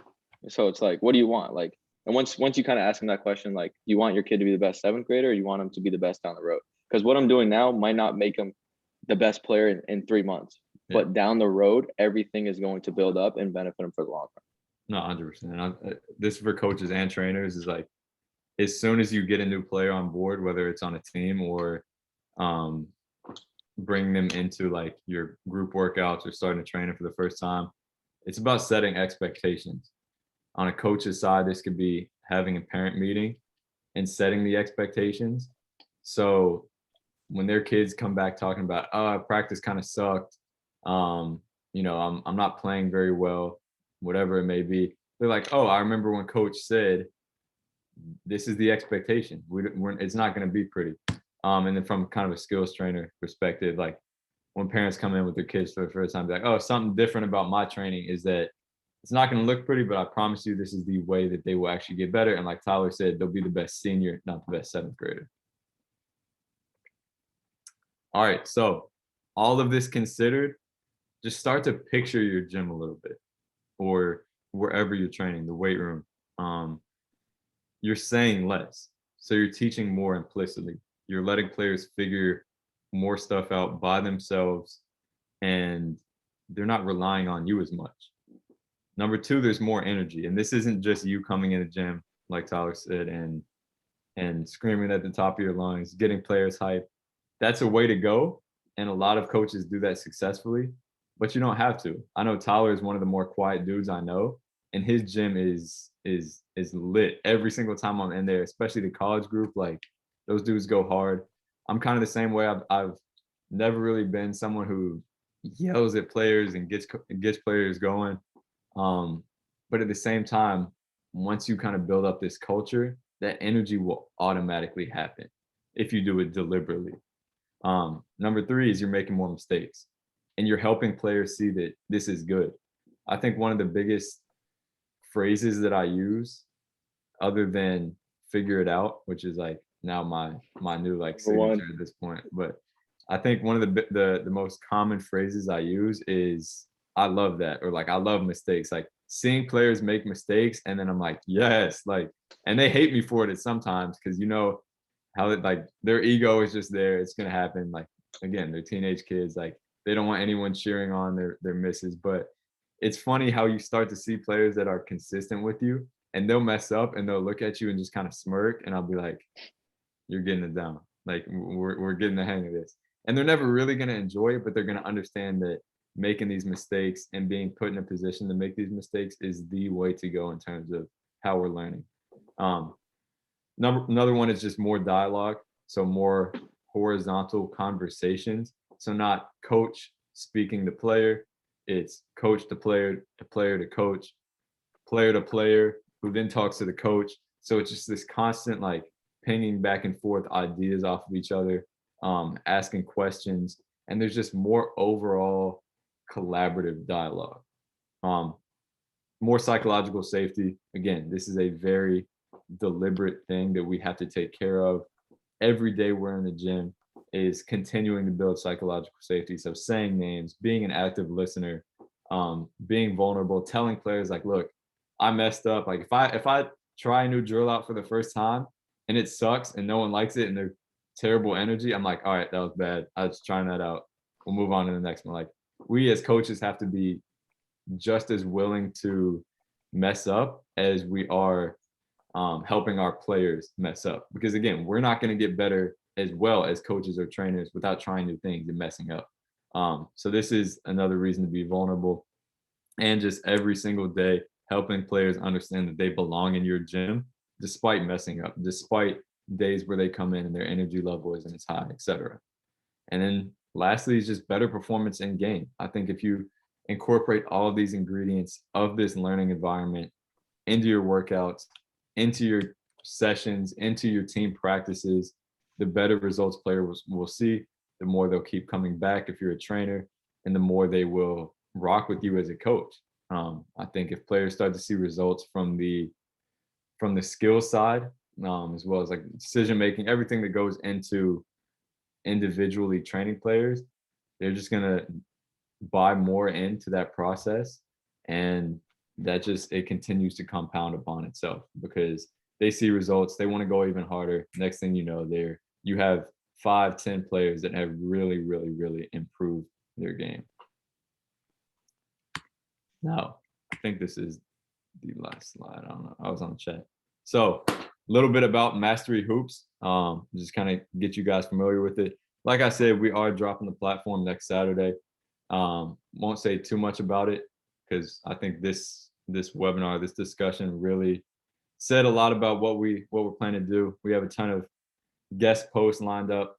So it's like, what do you want? Like, and once you kind of ask him that question, like, you want your kid to be the best seventh grader, or you want him to be the best down the road? Because what I'm doing now might not make him the best player in 3 months, Yeah. but down the road, everything is going to build up and benefit him for the long run. No, 100%. This for coaches and trainers is like, as soon as you get a new player on board, whether it's on a team or um, bring them into like your group workouts or starting to train them for the first time, it's about setting expectations. On a coach's side, this could be having a parent meeting and setting the expectations. So when their kids come back talking about, oh, practice kind of sucked, I'm not playing very well, whatever it may be, they're like, oh, I remember when coach said this is the expectation. It's not going to be pretty. And then from kind of a skills trainer perspective, like when parents come in with their kids for the first time, be like, oh, something different about my training is that it's not going to look pretty, but I promise you this is the way that they will actually get better. And like Tyler said, they'll be the best senior, not the best seventh grader. All right. So all of this considered, just start to picture your gym a little bit or wherever you're training, the weight room. You're saying less. So you're teaching more implicitly. You're letting players figure more stuff out by themselves and they're not relying on you as much. Number two, there's more energy. And this isn't just you coming in the gym, like Tyler said, and screaming at the top of your lungs, getting players hype. That's a way to go. And a lot of coaches do that successfully, but you don't have to. I know Tyler is one of the more quiet dudes I know, and his gym is lit every single time I'm in there, especially the college group. Like those dudes go hard. I'm kind of the same way. I've never really been someone who yells at players and gets players going. But at the same time, once you kind of build up this culture, that energy will automatically happen if you do it deliberately. Number three is you're making more mistakes and you're helping players see that this is good. I think one of the biggest phrases that I use, other than figure it out, which is like now my new like Number one. signature at this point, but I think one of the most common phrases I use is I love that, or like I love mistakes. Like seeing players make mistakes and then I'm like, yes, like, and they hate me for it sometimes because how it, like their ego is just there. It's gonna happen. Like again, they're teenage kids. Like they don't want anyone cheering on their misses. But it's funny how you start to see players that are consistent with you, and they'll mess up and they'll look at you and just kind of smirk, and I'll be like, "You're getting it down. Like we're getting the hang of this." And they're never really gonna enjoy it, but they're gonna understand that making these mistakes and being put in a position to make these mistakes is the way to go in terms of how we're learning. Um, Another one is just more dialogue, so more horizontal conversations. So not coach speaking to player, it's coach to player to coach, player to player, who then talks to the coach. So it's just this constant like pinging back and forth ideas off of each other, asking questions, and there's just more overall collaborative dialogue. Um, More psychological safety. Again, this is a very deliberate thing that we have to take care of every day we're in the gym, is continuing to build psychological safety. So saying names, being an active listener, being vulnerable, telling players like, look, I messed up. Like if I try a new drill out for the first time and it sucks and no one likes it and they're terrible energy, I'm like, all right, that was bad. I was trying that out. We'll move on to the next one. Like we as coaches have to be just as willing to mess up as we are helping our players mess up. Because again, we're not going to get better as well as coaches or trainers without trying new things and messing up. So this is another reason to be vulnerable, and just every single day helping players understand that they belong in your gym despite messing up, despite days where they come in and their energy level isn't as high, etc. And then lastly is just better performance in game. I think if you incorporate all of these ingredients of this learning environment into your workouts, into your sessions, into your team practices, the better results players will see, the more they'll keep coming back if you're a trainer, and the more they will rock with you as a coach. I think if players start to see results from the skill side, as well as like decision making, everything that goes into individually training players. They're just gonna buy more into that process, and that just it continues to compound upon itself because they see results, they want to go even harder. Next thing you know, you have 5, 10 players that have really, really, really improved their game. Now, I think this is the last slide. I don't know. I was on the chat. So a little bit about Mastery Hoops. Just kind of get you guys familiar with it. Like I said, we are dropping the platform next Saturday. Won't say too much about it because I think this webinar, this discussion really said a lot about what we're planning to do. We have a ton of guest posts lined up.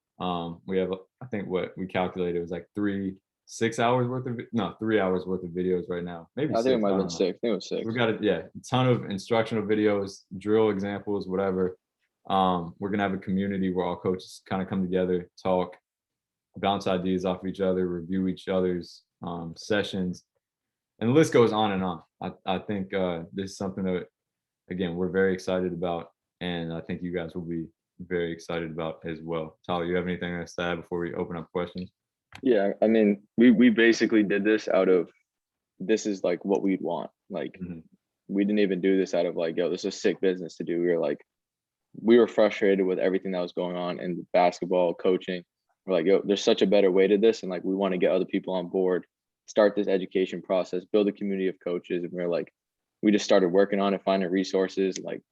We have, I think what we calculated was like 3 hours worth of 3 hours worth of videos right now. Maybe I think six, it might have don't been know. 6. I think it was 6. We got a ton of instructional videos, drill examples, whatever. We're gonna have a community where all coaches kind of come together, talk, bounce ideas off each other, review each other's sessions, and the list goes on and on. I think this is something that, again, we're very excited about, and I think you guys will be very excited about as well. Tyler, you have anything else to add before we open up questions? Yeah, I mean, we basically did this out of, this is like what we'd want. Like, we didn't even do this out of like, yo, this is a sick business to do. We were frustrated with everything that was going on in basketball coaching. We're like, yo, there's such a better way to this, and like we want to get other people on board, start this education process, build a community of coaches. And we're like, we just started working on it, finding resources. Like,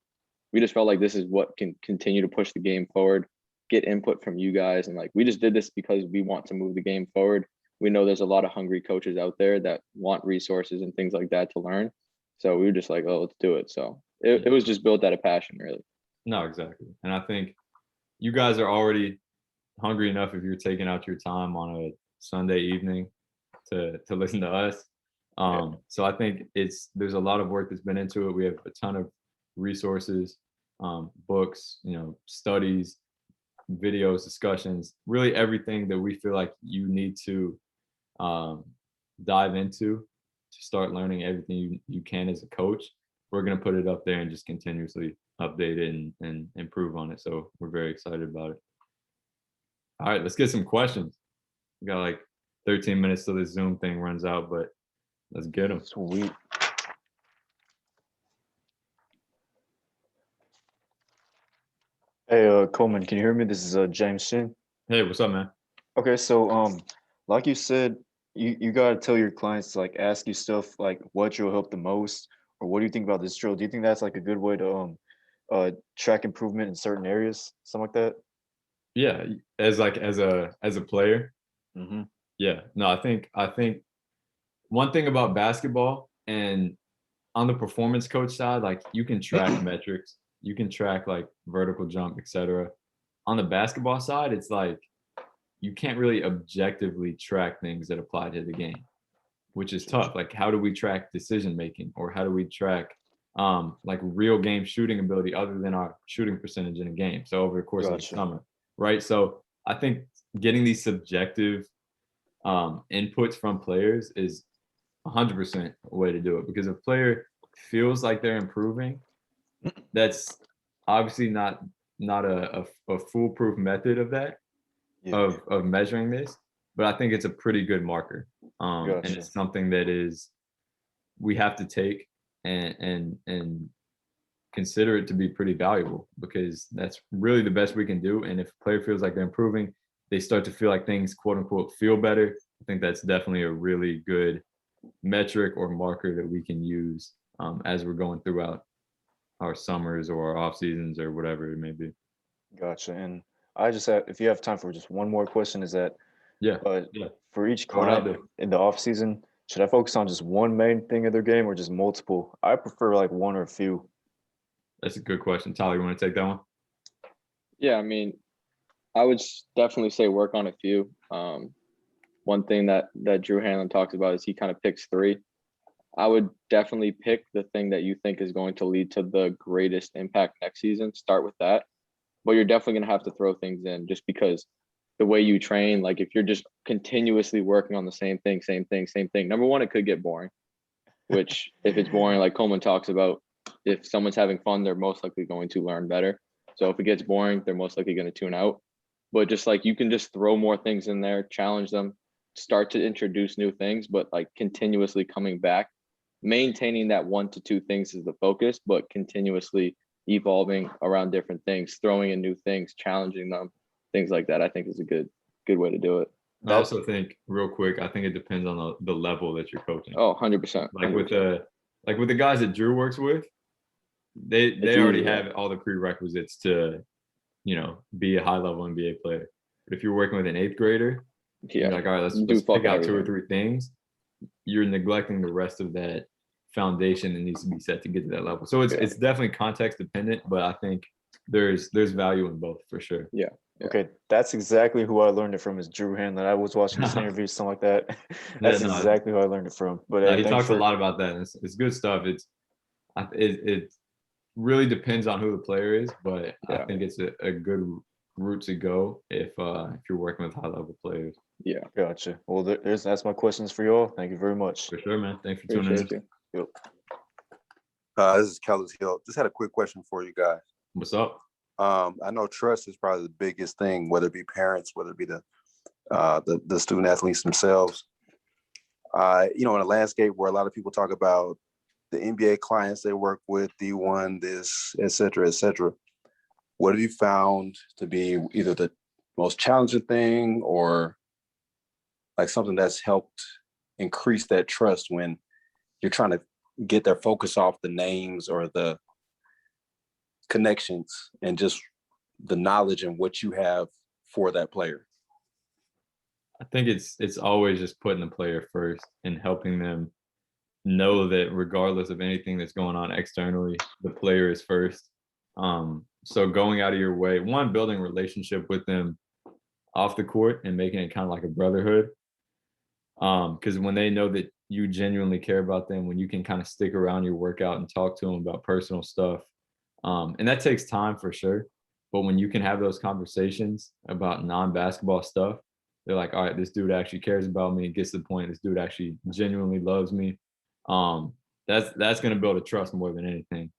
we just felt like this is what can continue to push the game forward, get input from you guys. And like, we just did this because we want to move the game forward. We know there's a lot of hungry coaches out there that want resources and things like that to learn. So we were just like, oh, let's do it. So it was just built out of passion, really. No, exactly. And I think you guys are already hungry enough if you're taking out your time on a Sunday evening to listen to us. So I think there's a lot of work that's been into it. We have a ton of resources, books, studies, videos, discussions, really everything that we feel like you need to dive into to start learning everything you can as a coach. We're going to put it up there and just continuously update it and improve on it. So we're very excited about it. All right, let's get some questions. We got like 13 minutes till this Zoom thing runs out, but let's get them. Sweet. Hey, Coleman, can you hear me? This is James Shin. Hey, what's up, man? Okay, so like you said, you gotta tell your clients to like ask you stuff like what drill helped the most, or what do you think about this drill? Do you think that's like a good way to track improvement in certain areas, something like that? Yeah, as a player. Mm-hmm. Yeah, no, I think one thing about basketball and on the performance coach side, like you can track metrics, you can track like vertical jump, etc. On the basketball side, it's like you can't really objectively track things that apply to the game, which is tough. Like, how do we track decision making, or how do we track like real game shooting ability other than our shooting percentage in a game? So over the course of the summer, right? So I think getting these subjective inputs from players is 100% a way to do it, because if a player feels like they're improving, that's obviously not a foolproof method of that, of measuring this, but I think it's a pretty good marker. And it's something that we have to take and consider it to be pretty valuable, because that's really the best we can do. And if a player feels like they're improving, they start to feel like things, quote unquote, feel better. I think that's definitely a really good metric or marker that we can use as we're going throughout our summers or our off seasons or whatever it may be. Gotcha. And I just have, if you have time for just one more question, is that for each client in the off season, should I focus on just one main thing of their game or just multiple? I prefer like one or a few. That's a good question. Tyler, you want to take that one? Yeah, I mean, I would definitely say work on a few. One thing that Drew Hanlon talks about is he kind of picks 3. I would definitely pick the thing that you think is going to lead to the greatest impact next season. Start with that. But you're definitely going to have to throw things in, just because the way you train, like if you're just continuously working on the same thing, number one, it could get boring, which if it's boring, like Coleman talks about, if someone's having fun, they're most likely going to learn better. So if it gets boring, they're most likely going to tune out. But just like you can just throw more things in there, challenge them, start to introduce new things, but like continuously coming back, maintaining that 1 to 2 things is the focus, but continuously evolving around different things, throwing in new things, challenging them, things like that. I think is a good way to do it. I also think, real quick, I think it depends on the level that you're coaching. Oh, 100%. Like with the guys that Drew works with, they already have all the prerequisites to, be a high level NBA player. But if you're working with an 8th grader, you're like, all right, let's pick out 2 or 3 things. You're neglecting the rest of that foundation that needs to be set to get to that level. So it's definitely context dependent, but I think there's value in both for sure. Yeah. Okay, that's exactly who I learned it from, is Drew Hanlon. I was watching his interviews, something like that. That's exactly who I learned it from. But he talks a lot about that. And it's good stuff. It really depends on who the player is, but I think it's a good route to go if you're working with high level players. Yeah, gotcha. Well, that's my questions for y'all. Thank you very much. For sure, man. Thanks for tuning in. Yep. This is Kellis Hill. Just had a quick question for you guys. What's up? I know trust is probably the biggest thing, whether it be parents, whether it be the student athletes themselves. In a landscape where a lot of people talk about the NBA clients they work with, D1, this, et cetera, et cetera. What have you found to be either the most challenging thing or like something that's helped increase that trust when you're trying to get their focus off the names or the connections and just the knowledge and what you have for that player? I think it's always just putting the player first and helping them know that regardless of anything that's going on externally, the player is first. So going out of your way, one, building a relationship with them off the court and making it kind of like a brotherhood. Because when they know that you genuinely care about them, when you can kind of stick around your workout and talk to them about personal stuff, and that takes time for sure. But when you can have those conversations about non-basketball stuff, they're like, all right, this dude actually cares about me. It gets to the point. This dude actually genuinely loves me. That's going to build a trust more than anything.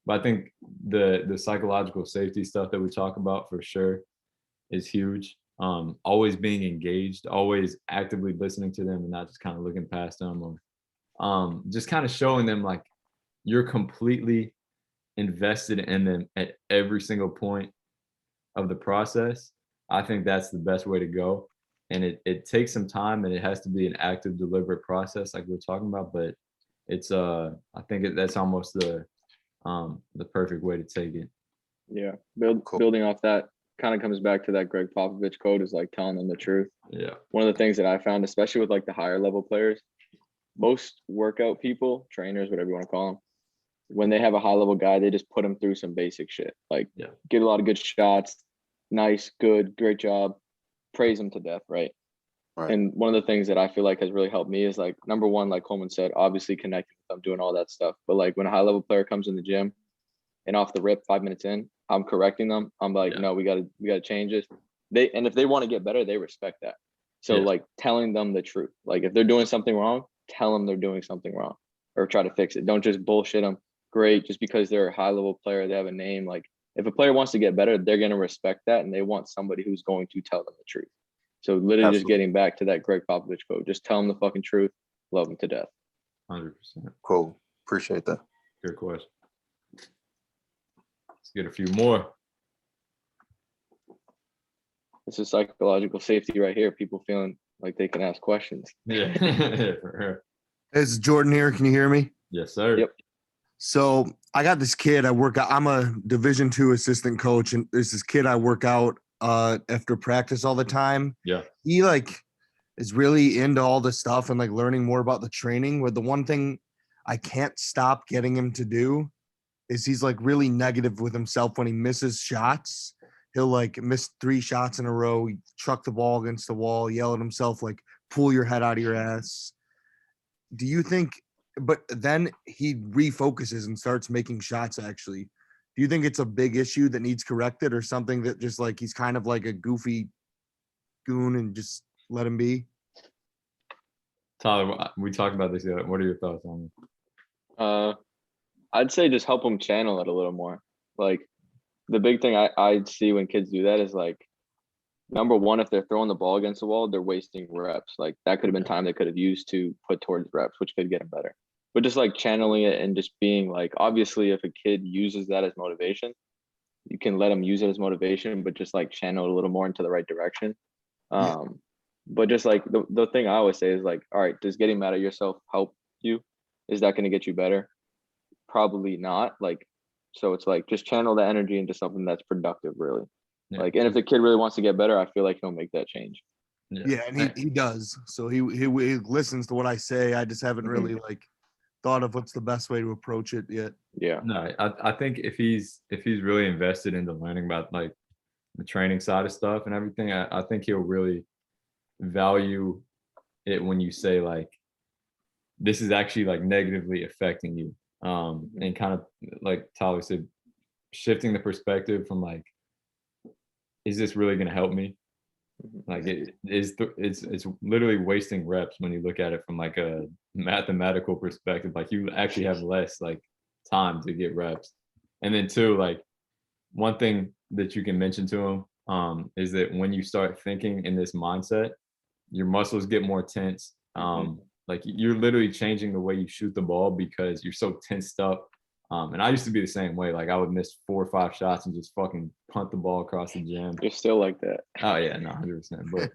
But I think the psychological safety stuff that we talk about for sure is huge. Always being engaged, always actively listening to them and not just kind of looking past them, or just kind of showing them like you're completely invested in them at every single point of the process. I think that's the best way to go. And it takes some time and it has to be an active, deliberate process like we're talking about, but it's I think that's almost the perfect way to take it. Yeah. Building off that kind of comes back to that Greg Popovich quote, is like telling them the truth. Yeah. One of the things that I found, especially with like the higher level players, most workout people, trainers, whatever you want to call them, when they have a high level guy, they just put them through some basic shit. Like get a lot of good shots, nice, good, great job, praise them to death, right? And one of the things that I feel like has really helped me is like, number one, like Coleman said, obviously connecting with them, doing all that stuff. But like when a high level player comes in the gym and off the rip 5 minutes in, I'm correcting them. I'm like, no, we gotta change this. And if they want to get better, they respect that. So like telling them the truth. Like if they're doing something wrong, tell them they're doing something wrong or try to fix it. Don't just bullshit them. Great, just because they're a high level player, they have a name. Like if a player wants to get better, they're gonna respect that, and they want somebody who's going to tell them the truth. So literally just getting back to that Greg Popovich quote, just tell them the fucking truth, love them to death. 100%. Cool. Appreciate that. Good question. Let's get a few more. This is psychological safety right here. People feeling like they can ask questions. Yeah. For her. It's Jordan here. Can you hear me? Yes, sir. Yep. So I got this kid I work out. I'm a Division II assistant coach, and there's this kid I work out after practice all the time. Yeah. He like is really into all the stuff and like learning more about the training. Where the one thing I can't stop getting him to do is he's like really negative with himself when he misses shots. He'll like miss 3 shots in a row, chuck the ball against the wall, yell at himself, like pull your head out of your ass. Do you think, but then he refocuses and starts making shots actually. Do you think it's a big issue that needs corrected, or something that just like he's kind of like a goofy goon and just let him be? Tyler, we talked about this yet. What are your thoughts on it? I'd say just help him channel it a little more. Like the big thing I see when kids do that is like, number one, if they're throwing the ball against the wall, they're wasting reps. Like that could have been time they could have used to put towards reps, which could get them better. But just like channeling it and just being like, obviously, if a kid uses that as motivation, you can let them use it as motivation, but just like channel it a little more into the right direction. But just like the thing I always say is like, all right, does getting mad at yourself help you? Is that going to get you better? Probably not. Like, so it's like just channel the energy into something that's productive, really. Yeah. Like, and if the kid really wants to get better, I feel like he'll make that change. Yeah, and he does. So he listens to what I say. I just haven't really like thought of what's the best way to approach it yet. Yeah. No, I think if he's really invested into learning about like the training side of stuff and everything, I think he'll really value it when you say like this is actually like negatively affecting you. And kind of like Tyler said, shifting the perspective from like, is this really going to help me? Like it's literally wasting reps when you look at it from like a mathematical perspective. Like you actually have less like time to get reps. And then two, like one thing that you can mention to him is that when you start thinking in this mindset, your muscles get more tense. Like you're literally changing the way you shoot the ball because you're so tensed up. And I used to be the same way. Like I would miss 4 or 5 shots and just fucking punt the ball across the gym. You're still like that. Oh yeah, no, 100%. But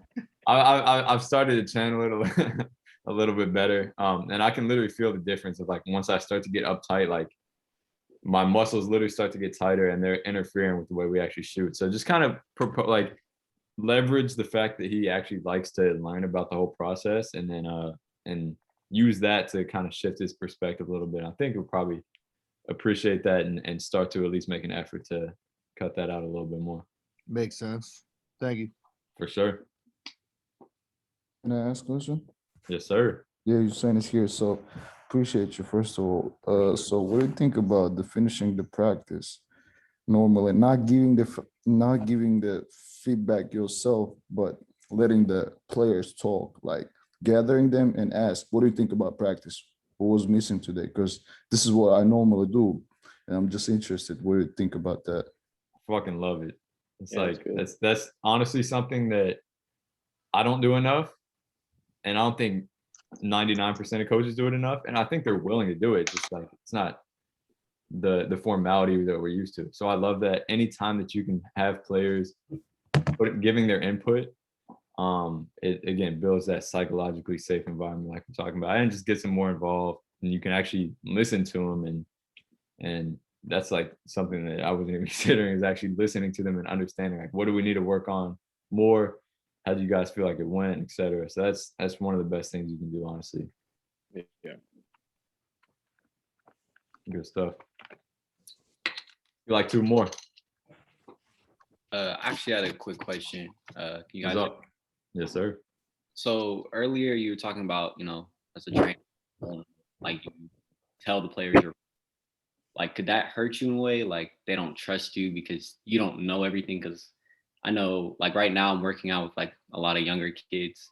I've started to channel it a little bit better. And I can literally feel the difference of like once I start to get uptight, like my muscles literally start to get tighter and they're interfering with the way we actually shoot. So just kind of like leverage the fact that he actually likes to learn about the whole process and then and use that to kind of shift his perspective a little bit. I think he'll probably appreciate that and start to at least make an effort to cut that out a little bit more. Makes sense. Thank you. For sure. Can I ask a question? Yes, sir. Yeah, you're saying it's here. So appreciate you, first of all. So what do you think about the finishing the practice normally, not giving the feedback yourself, but letting the players talk, like gathering them and ask, what do you think about practice? What was missing today? Because this is what I normally do. And I'm just interested. What do you think about that? Fucking love it. It's Yeah, like that's honestly something that I don't do enough. And I don't think 99% of coaches do it enough. And I think they're willing to do it. Just like it's not the formality that we're used to. So I love that anytime that you can have players giving their input, it again builds that psychologically safe environment like we're talking about, and just gets them more involved and you can actually listen to them and that's like something that I wasn't even considering, is actually listening to them and understanding like what do we need to work on more, how do you guys feel like it went, etc. So that's one of the best things you can do, honestly. Yeah. Good stuff. You like 2 more? Actually, I had a quick question. Can you guys? What's up? Yes, sir. So earlier you were talking about, as a trainer, like you tell the players you're like, could that hurt you in a way? Like they don't trust you because you don't know everything. Because I know, like right now, I'm working out with like a lot of younger kids,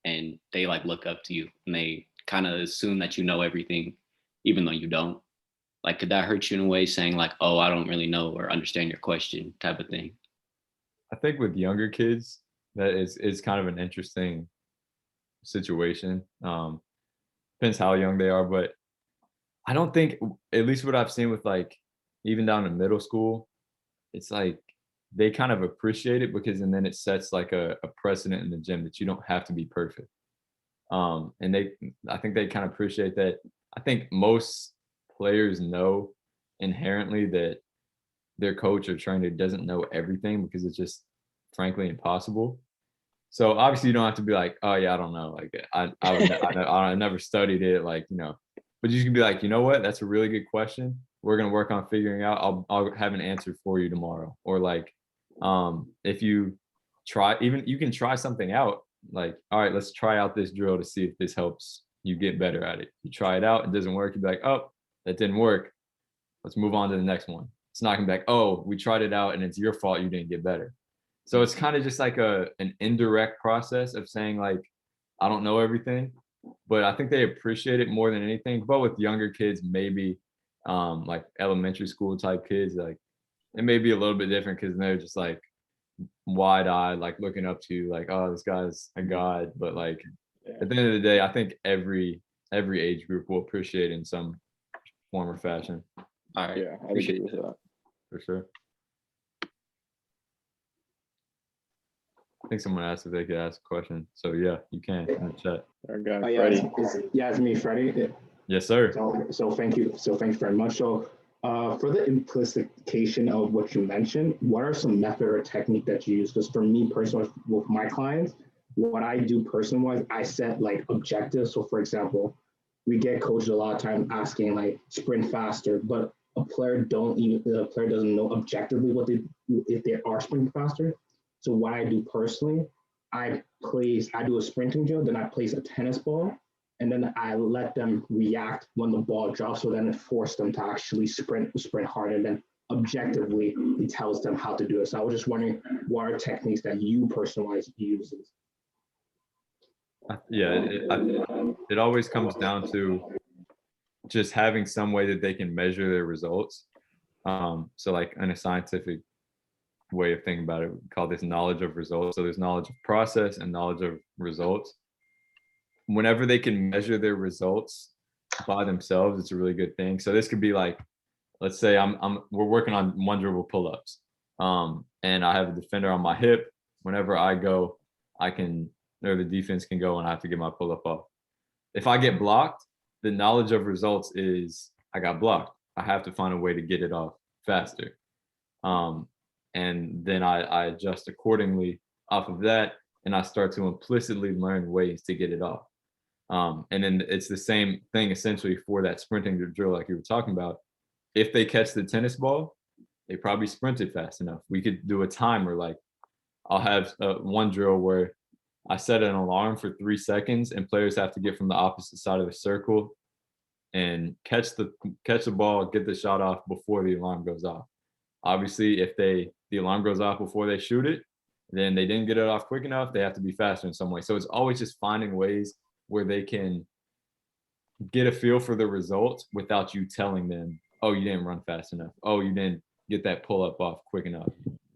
and they like look up to you and they kind of assume that you know everything, even though you don't. Like, could that hurt you in a way, saying like, "Oh, I don't really know or understand your question," type of thing? I think with younger kids, that is kind of an interesting situation. Depends how young they are, but I don't think, at least what I've seen with like even down in middle school, it's like they kind of appreciate it because and then it sets like a precedent in the gym that you don't have to be perfect. And I think they kind of appreciate that. I think most players know inherently that their coach or trainer doesn't know everything because it's just frankly impossible. So obviously you don't have to be like, oh yeah, I don't know. Like I never studied it, like, but you can be like, you know what? That's a really good question. We're going to work on figuring out. I'll have an answer for you tomorrow. Or like, if you try, even you can try something out. Like, all right, let's try out this drill to see if this helps you get better at it. You try it out, it doesn't work. You'd be like, oh, that didn't work. Let's move on to the next one. It's not gonna be like, oh, we tried it out and it's your fault you didn't get better. So it's kind of just like an indirect process of saying like, I don't know everything, but I think they appreciate it more than anything. But with younger kids, maybe like elementary school type kids, like it may be a little bit different because they're just like wide-eyed, like looking up to you, like, oh, this guy's a god. But like at the end of the day, I think every age group will appreciate it in some form or fashion. All right. Yeah, I agree with that. For sure. I think someone asked if they could ask a question. So yeah, you can in the chat. Our guy, Yeah, Freddie. it's me, Freddie. Yes, sir. So thank you. So thanks very much. So for the implication of what you mentioned, what are some method or technique that you use? Because for me personally, with my clients, what I do personally, I set like objectives. So for example, we get coached a lot of time asking like sprint faster, but the player doesn't know objectively if they are sprinting faster. So what I do personally, I do a sprinting drill, then I place a tennis ball, and then I let them react when the ball drops. So then it forces them to actually sprint harder. And then objectively, it tells them how to do it. So I was just wondering, what are techniques that you personally use? Yeah, it always comes down to just having some way that they can measure their results. So like in a scientific way of thinking about it, we call this knowledge of results. So there's knowledge of process and knowledge of results. Whenever they can measure their results by themselves, it's a really good thing. So this could be like, let's say we're working on one dribble pull-ups, and I have a defender on my hip. Whenever I go, the defense can go and I have to get my pull-up off. If I get blocked, the knowledge of results is I got blocked. I have to find a way to get it off faster. And then I adjust accordingly off of that, and I start to implicitly learn ways to get it off. And then it's the same thing essentially for that sprinting drill like you were talking about. If they catch the tennis ball, they probably sprinted fast enough. We could do a timer, like I'll have one drill where I set an alarm for 3 seconds and players have to get from the opposite side of the circle and catch the ball, get the shot off before the alarm goes off. Obviously, if the alarm goes off before they shoot it, then they didn't get it off quick enough. They have to be faster in some way. So it's always just finding ways where they can get a feel for the results without you telling them, oh, you didn't run fast enough. Oh, you didn't get that pull up off quick enough.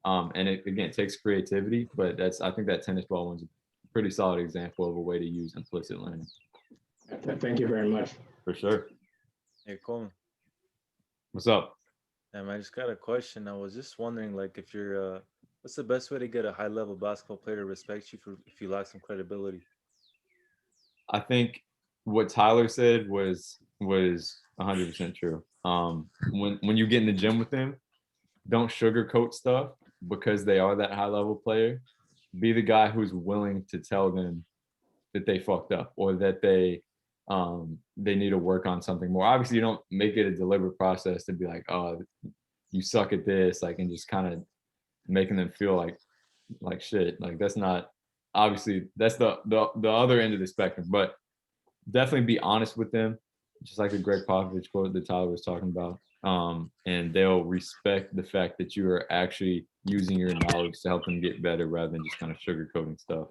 And it takes creativity, but I think that tennis ball one's a pretty solid example of a way to use implicit learning. Thank you very much. For sure. Hey, Coleman. What's up? I just got a question. I was just wondering, like, if you're, what's the best way to get a high-level basketball player to respect you if you lack some credibility? I think what Tyler said was 100% true. When you get in the gym with them, don't sugarcoat stuff because they are that high-level player. Be the guy who's willing to tell them that they fucked up or that they need to work on something more. Obviously, you don't make it a deliberate process to be like, oh, you suck at this, like, and just kind of making them feel like shit. Like that's not, obviously that's the other end of the spectrum, but definitely be honest with them, just like the Greg Popovich quote that Tyler was talking about. And they'll respect the fact that you are actually using your knowledge to help them get better rather than just kind of sugarcoating stuff.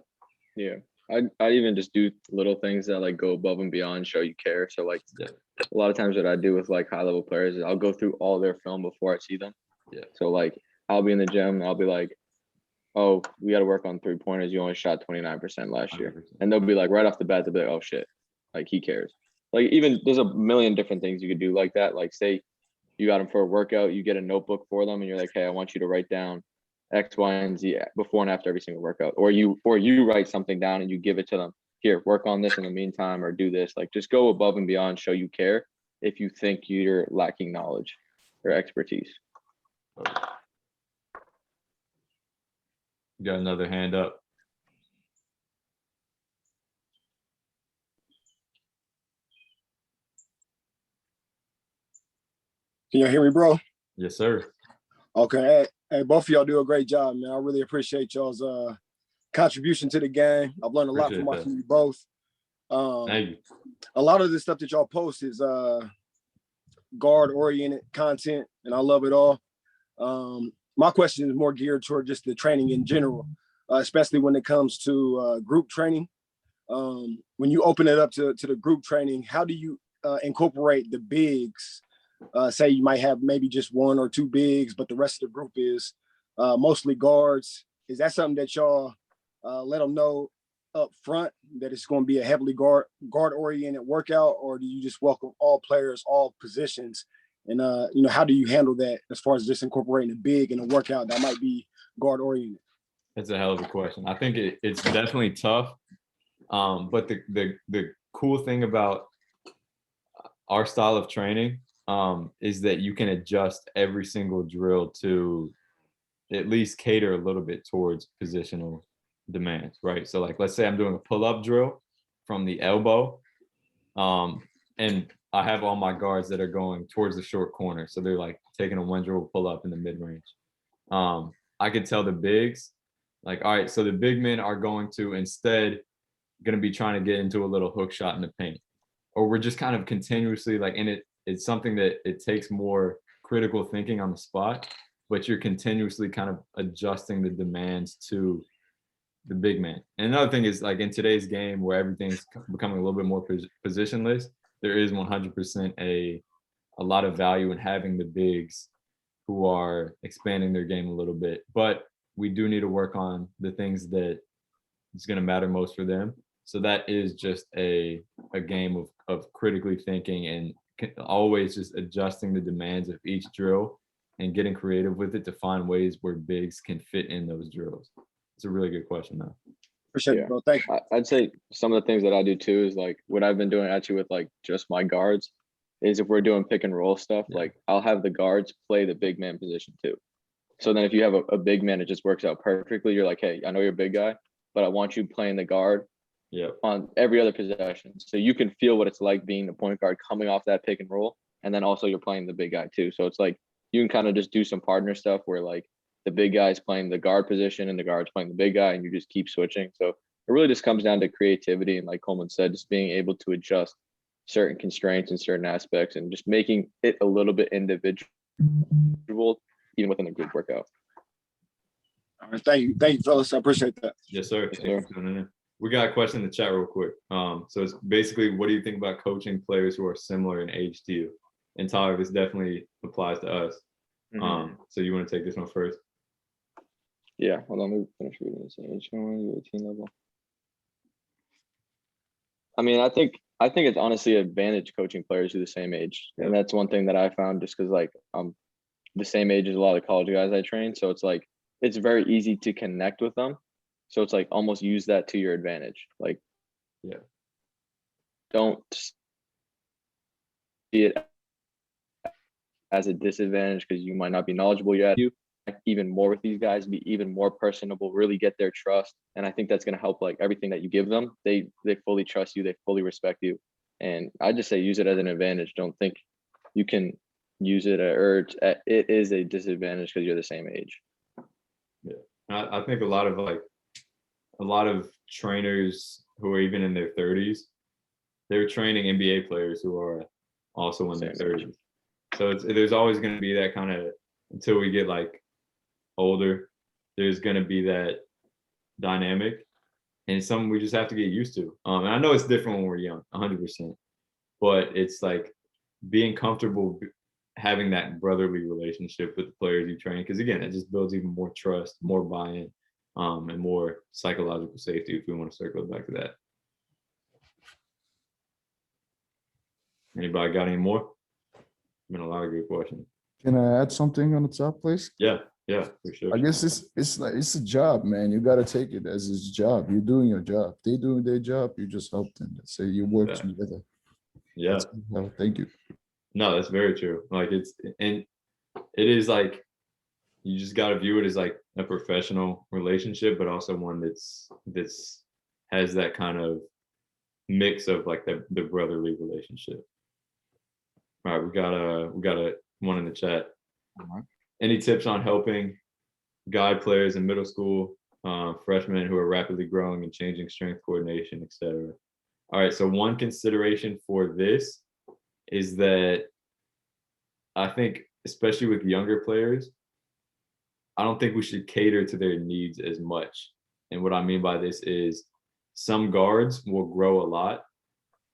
Yeah. I even just do little things that like go above and beyond, show you care. So like a lot of times what I do with like high level players is I'll go through all their film before I see them. Yeah. So like I'll be in the gym and I'll be like, oh, we got to work on 3-pointers. You only shot 29% last year. 100%. And they'll be like right off the bat, they'll be like, oh shit, like he cares. Like even there's a million different things you could do like that. Like say you got them for a workout, you get a notebook for them and you're like, hey, I want you to write down X, Y, and Z before and after every single workout, or you write something down and you give it to them. Here, work on this in the meantime, or do this. Like, just go above and beyond, show you care. If you think you're lacking knowledge or expertise. You got another hand up. Can you hear me, bro? Yes, sir. Okay. Hey, both of y'all do a great job, man. I really appreciate y'all's contribution to the game. I've learned a lot from watching you both. Thank you. A lot of the stuff that y'all post is guard-oriented content, and I love it all. My question is more geared toward just the training in general, especially when it comes to group training. When you open it up to the group training, how do you incorporate the bigs Say you might have maybe just one or two bigs, but the rest of the group is mostly guards. Is that something that y'all let them know up front that it's going to be a heavily guard oriented workout, or do you just welcome all players, all positions? And how do you handle that as far as just incorporating a big in a workout that might be guard oriented? That's a hell of a question. I think it's definitely tough. But the cool thing about our style of training is that you can adjust every single drill to at least cater a little bit towards positional demands, right? So like, let's say I'm doing a pull-up drill from the elbow, and I have all my guards that are going towards the short corner. So they're like taking a one drill pull up in the mid-range. I could tell the bigs, like, all right, so the big men are going to instead going to be trying to get into a little hook shot in the paint. Or we're just kind of continuously like, and it's something that it takes more critical thinking on the spot, but you're continuously kind of adjusting the demands to the big man. And another thing is like in today's game where everything's becoming a little bit more positionless, there is 100% a lot of value in having the bigs who are expanding their game a little bit. But we do need to work on the things that is going to matter most for them. So that is just a game of critically thinking and always just adjusting the demands of each drill and getting creative with it to find ways where bigs can fit in those drills. It's a really good question though. Appreciate it, bro. Thank you. I'd say some of the things that I do too is like what I've been doing actually with like just my guards is if we're doing pick and roll stuff, like I'll have the guards play the big man position too. So then if you have a big man, it just works out perfectly. You're like, hey, I know you're a big guy, but I want you playing the guard on every other possession. So you can feel what it's like being the point guard coming off that pick and roll. And then also you're playing the big guy too. So it's like you can kind of just do some partner stuff where like the big guy is playing the guard position and the guard's playing the big guy and you just keep switching. So it really just comes down to creativity. And like Coleman said, just being able to adjust certain constraints and certain aspects and just making it a little bit individual, even within a group workout. All right, thank you, fellas. I appreciate that. Yes, sir. We got a question in the chat real quick. So it's basically, what do you think about coaching players who are similar in age to you? And Tyler, this definitely applies to us. So you want to take this one first? Yeah, hold on, let me finish reading this. Age 18 level. I mean, I think it's honestly an advantage coaching players who are the same age. And that's one thing that I found just because like I'm the same age as a lot of the college guys I train. So it's like, it's very easy to connect with them. So it's like almost use that to your advantage. Like, don't see it as a disadvantage because you might not be knowledgeable yet. You even more with these guys, be even more personable, really get their trust. And I think that's going to help like everything that you give them. They fully trust you. They fully respect you. And I just say use it as an advantage. Don't think you can use it or it is a disadvantage because you're the same age. Yeah, I think a lot of trainers who are even in their 30s, they're training NBA players who are also in their 30s. So there's always going to be that kind of, until we get like older, there's going to be that dynamic, and it's something we just have to get used to. And I know it's different when we're young, 100%, but it's like being comfortable having that brotherly relationship with the players you train, because again, it just builds even more trust, more buy-in, and more psychological safety, if we want to circle back to that. Anybody got any more? Been a lot of good questions. Can I add something on the top, please? Yeah, for sure. I guess it's a job, man. You gotta take it as his job. You're doing your job. They doing their job. You just help them. Let's say you work together. Yeah. Thank you. No, that's very true. Like it is like you just got to view it as like a professional relationship, but also one that's has that kind of mix of like the brotherly relationship. All right, we got a one in the chat. Any tips on helping guide players in middle school, freshmen who are rapidly growing and changing strength coordination, etc.? All right, so one consideration for this is that I think, especially with younger players, I don't think we should cater to their needs as much. And what I mean by this is some guards will grow a lot,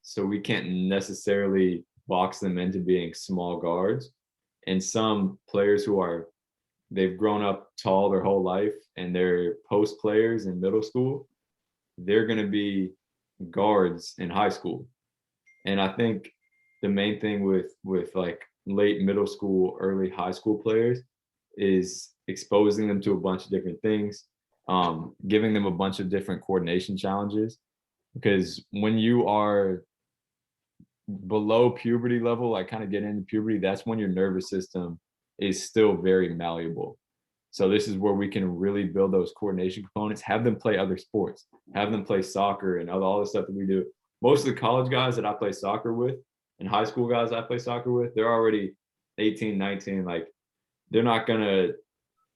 so we can't necessarily box them into being small guards. And some players they've grown up tall their whole life and they're post players in middle school, they're going to be guards in high school. And I think the main thing with like late middle school, early high school players is exposing them to a bunch of different things, giving them a bunch of different coordination challenges. Because when you are below puberty level, like kind of get into puberty, that's when your nervous system is still very malleable. So this is where we can really build those coordination components, have them play other sports, have them play soccer and all the stuff that we do. Most of the college guys that I play soccer with and high school guys I play soccer with, they're already 18, 19. Like they're not going to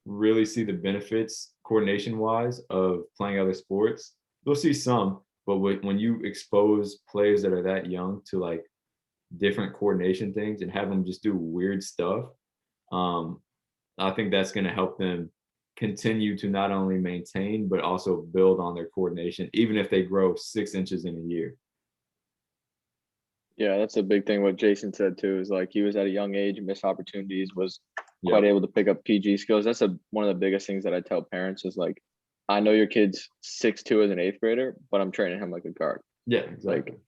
really see the benefits coordination wise of playing other sports. They'll see some, but when you expose players that are that young to like different coordination things and have them just do weird stuff, I think that's going to help them continue to not only maintain, but also build on their coordination, even if they grow 6 inches in a year. Yeah, that's a big thing. What Jason said too is like he was at a young age, missed opportunities, was quite able to pick up PG skills. That's one of the biggest things that I tell parents is like, I know your kid's 6'2" as an 8th grader, but I'm training him like a guard. Yeah, exactly. Like,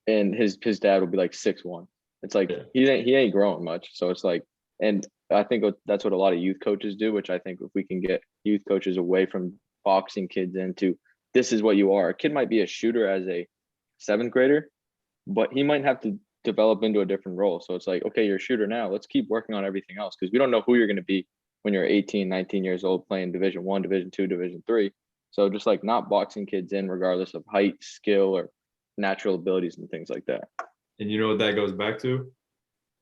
and his dad will be like 6'1". It's like he ain't growing much. So it's like, and I think that's what a lot of youth coaches do, which I think if we can get youth coaches away from boxing kids into this is what you are. A kid might be a shooter as a 7th grader, but he might have to develop into a different role. So it's like, okay, you're a shooter now. Let's keep working on everything else because we don't know who you're going to be when you're 18, 19 years old playing Division I, Division II, Division III. So just like not boxing kids in regardless of height, skill, or natural abilities and things like that. And you know what that goes back to?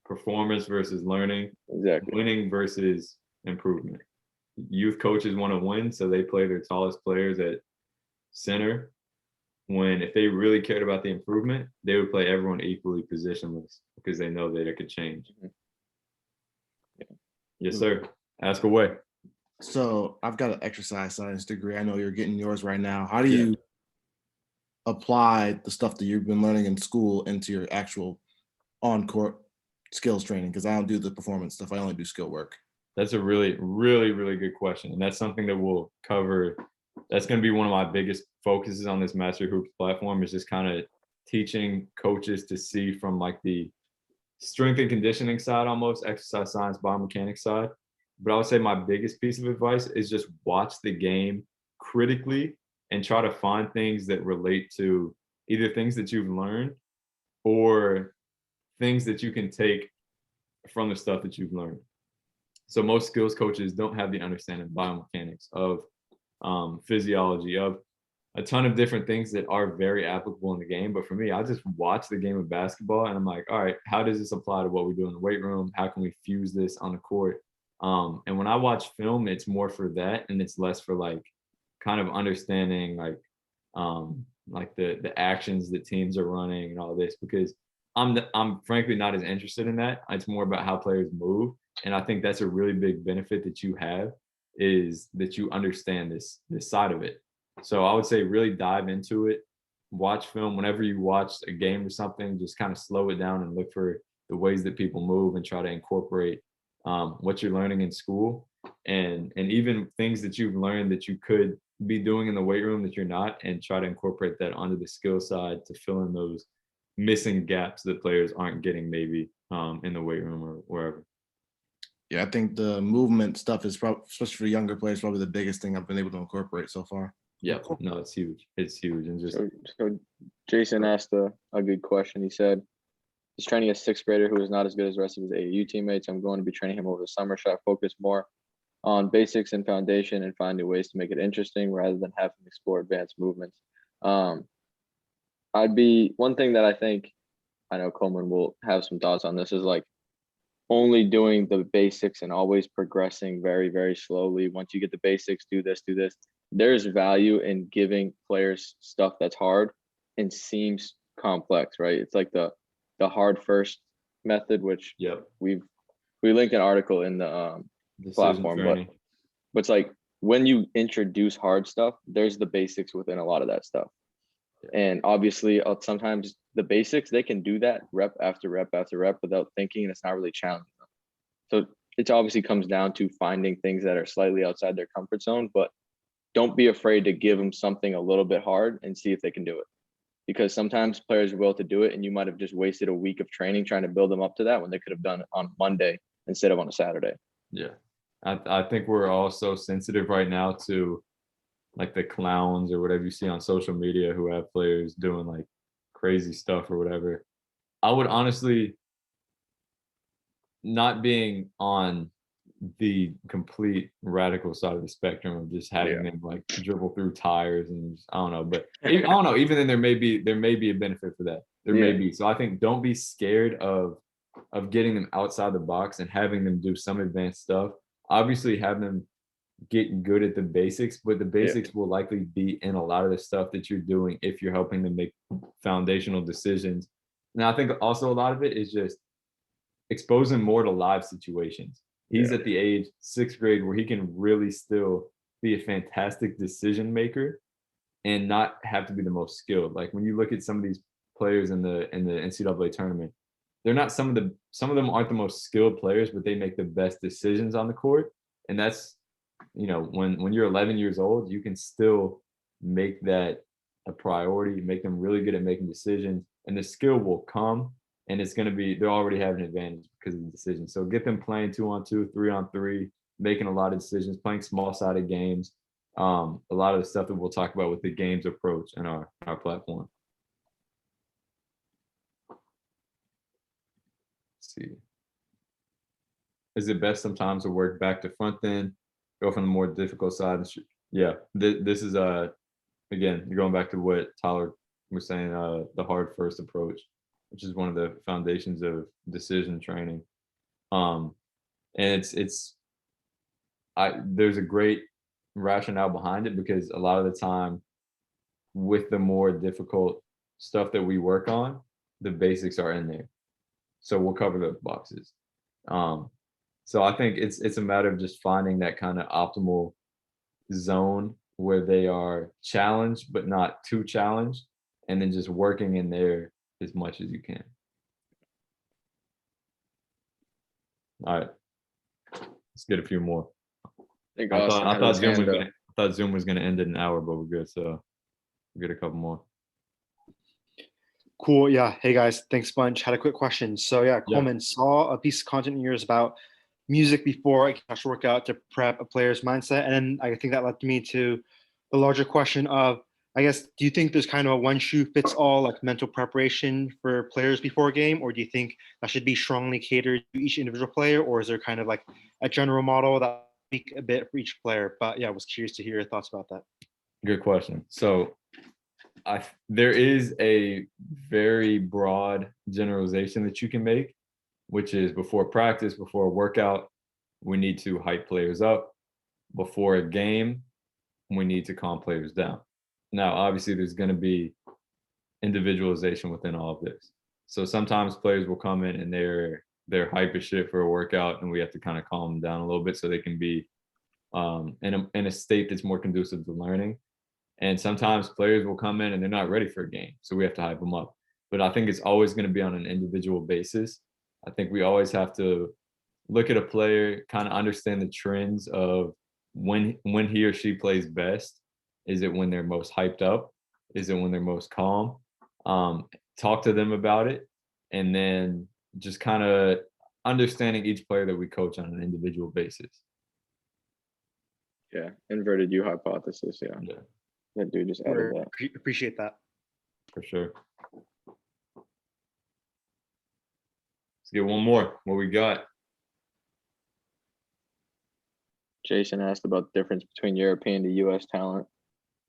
Performance versus learning. Exactly. Winning versus improvement. Youth coaches want to win, so they play their tallest players at center. When if they really cared about the improvement, they would play everyone equally positionless because they know that it could change. Yes, sir. Ask away. So I've got an exercise science degree. I know you're getting yours right now. How do you apply the stuff that you've been learning in school into your actual on-court skills training? Because I don't do the performance stuff. I only do skill work. That's a really, really, really good question. And that's something that we'll cover. That's going to be one of my biggest focuses on this Master Hoops platform is just kind of teaching coaches to see from like the strength and conditioning side, almost exercise science, biomechanics side. But I would say my biggest piece of advice is just watch the game critically and try to find things that relate to either things that you've learned or things that you can take from the stuff that you've learned. So most skills coaches don't have the understanding of biomechanics, of physiology, of a ton of different things that are very applicable in the game. But for me, I just watch the game of basketball and I'm like, all right, how does this apply to what we do in the weight room? How can we fuse this on the court? And when I watch film, it's more for that and it's less for like kind of understanding like the actions that teams are running and all this, because I'm frankly not as interested in that. It's more about how players move. And I think that's a really big benefit that you have is that you understand this side of it. So I would say really dive into it, watch film. Whenever you watch a game or something, just kind of slow it down and look for the ways that people move and try to incorporate what you're learning in school and even things that you've learned that you could be doing in the weight room that you're not, and try to incorporate that onto the skill side to fill in those missing gaps that players aren't getting maybe in the weight room or wherever. Yeah, I think the movement stuff is probably, especially for younger players, probably the biggest thing I've been able to incorporate so far. Yeah, no, it's huge. It's huge. And just so Jason asked a good question. He said, he's training a 6th grader who is not as good as the rest of his AAU teammates. I'm going to be training him over the summer. Should I focus more on basics and foundation and find new ways to make it interesting rather than having to explore advanced movements? One thing that I think, I know Coleman will have some thoughts on this, is like only doing the basics and always progressing very, very slowly. Once you get the basics, do this. There's value in giving players stuff that's hard and seems complex, right? It's like the hard first method, which we link an article in the platform, but it's like when you introduce hard stuff, there's the basics within a lot of that stuff. And obviously sometimes the basics, they can do that rep after rep after rep without thinking, and it's not really challenging them. So it obviously comes down to finding things that are slightly outside their comfort zone, but don't be afraid to give them something a little bit hard and see if they can do it. Because sometimes players are willing to do it, and you might have just wasted a week of training trying to build them up to that when they could have done it on Monday instead of on a Saturday. Yeah. I think we're all so sensitive right now to like the clowns or whatever you see on social media who have players doing like crazy stuff or whatever. I would honestly, not being on the complete radical side of the spectrum of just having them like dribble through tires and just, I don't know, but I don't know, even then there may be a benefit for that. There may be. So I think don't be scared of getting them outside the box and having them do some advanced stuff. Obviously have them get good at the basics, but the basics will likely be in a lot of the stuff that you're doing if you're helping them make foundational decisions. And I think also a lot of it is just expose him more to live situations. He's at the age 6th grade where he can really still be a fantastic decision maker and not have to be the most skilled. Like when you look at some of these players in the NCAA tournament, they're not some of them aren't the most skilled players, but they make the best decisions on the court. And that's, you know, when you're 11 years old, you can still make that a priority, make them really good at making decisions, and the skill will come. And it's going to be, they'll already have an advantage because of the decision. So get them playing 2-on-2, 3-on-3, making a lot of decisions, playing small-sided games. A lot of the stuff that we'll talk about with the games approach in our platform. Let's see. Is it best sometimes to work back to front then, go from the more difficult side? Yeah, this is, again, you're going back to what Tyler was saying, the hard first approach, which is one of the foundations of decision training. And there's a great rationale behind it because a lot of the time with the more difficult stuff that we work on, the basics are in there. So we'll cover those boxes. So I think it's a matter of just finding that kind of optimal zone where they are challenged, but not too challenged, and then just working in there as much as you can. All right, let's get a few more. I thought Zoom was gonna end in an hour, but we're good. So we'll get a couple more. Cool. Yeah. Hey guys, thanks a bunch. Had a quick question. So yeah, Coleman, saw a piece of content in yours about music before a cash workout to prep a player's mindset, and then I think that led me to the larger question of, I guess, do you think there's kind of a one shoe fits all like mental preparation for players before a game, or do you think that should be strongly catered to each individual player, or is there kind of like a general model that speak a bit for each player? But yeah, I was curious to hear your thoughts about that. Good question. So there is a very broad generalization that you can make, which is before practice, before a workout, we need to hype players up. Before a game, we need to calm players down. Now, obviously, there's going to be individualization within all of this. So sometimes players will come in and they're hype as shit for a workout, and we have to kind of calm them down a little bit so they can be in a state that's more conducive to learning. And sometimes players will come in and they're not ready for a game, so we have to hype them up. But I think it's always going to be on an individual basis. I think we always have to look at a player, kind of understand the trends of when he or she plays best. Is it when they're most hyped up? Is it when they're most calm? Talk to them about it, and then just kind of understanding each player that we coach on an individual basis. Yeah, inverted U hypothesis. Yeah. That dude just added that. Appreciate that. For sure. Let's get one more. What we got? Jason asked about the difference between European to US talent.